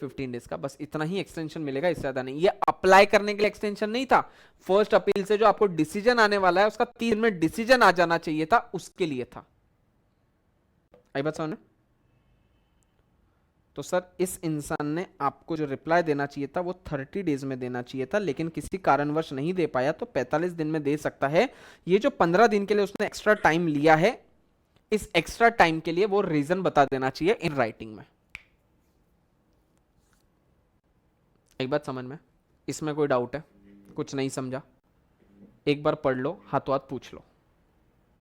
[SPEAKER 1] 15 डेज का। बस इतना ही एक्सटेंशन मिलेगा, इससे ज्यादा नहीं। ये अप्लाई करने के लिए एक्सटेंशन नहीं था, फर्स्ट अपील से जो आपको डिसीजन आने वाला है उसका 3 दिन में डिसीजन आ जाना चाहिए था, उसके लिए था। आई बात समझ में? तो सर इस इंसान ने आपको जो रिप्लाई देना चाहिए था वो 30 डेज में देना चाहिए था, लेकिन किसी कारणवश नहीं दे पाया, तो 45 दिन में दे सकता है। ये जो 15 दिन के लिए उसने एक्स्ट्रा टाइम लिया है, इस एक्स्ट्रा टाइम के लिए वो रीजन बता देना चाहिए इन राइटिंग में। एक बात समझ में? इसमें कोई डाउट है? कुछ नहीं समझा? एक बार पढ़ लो, हाथों हाथ पूछ लो।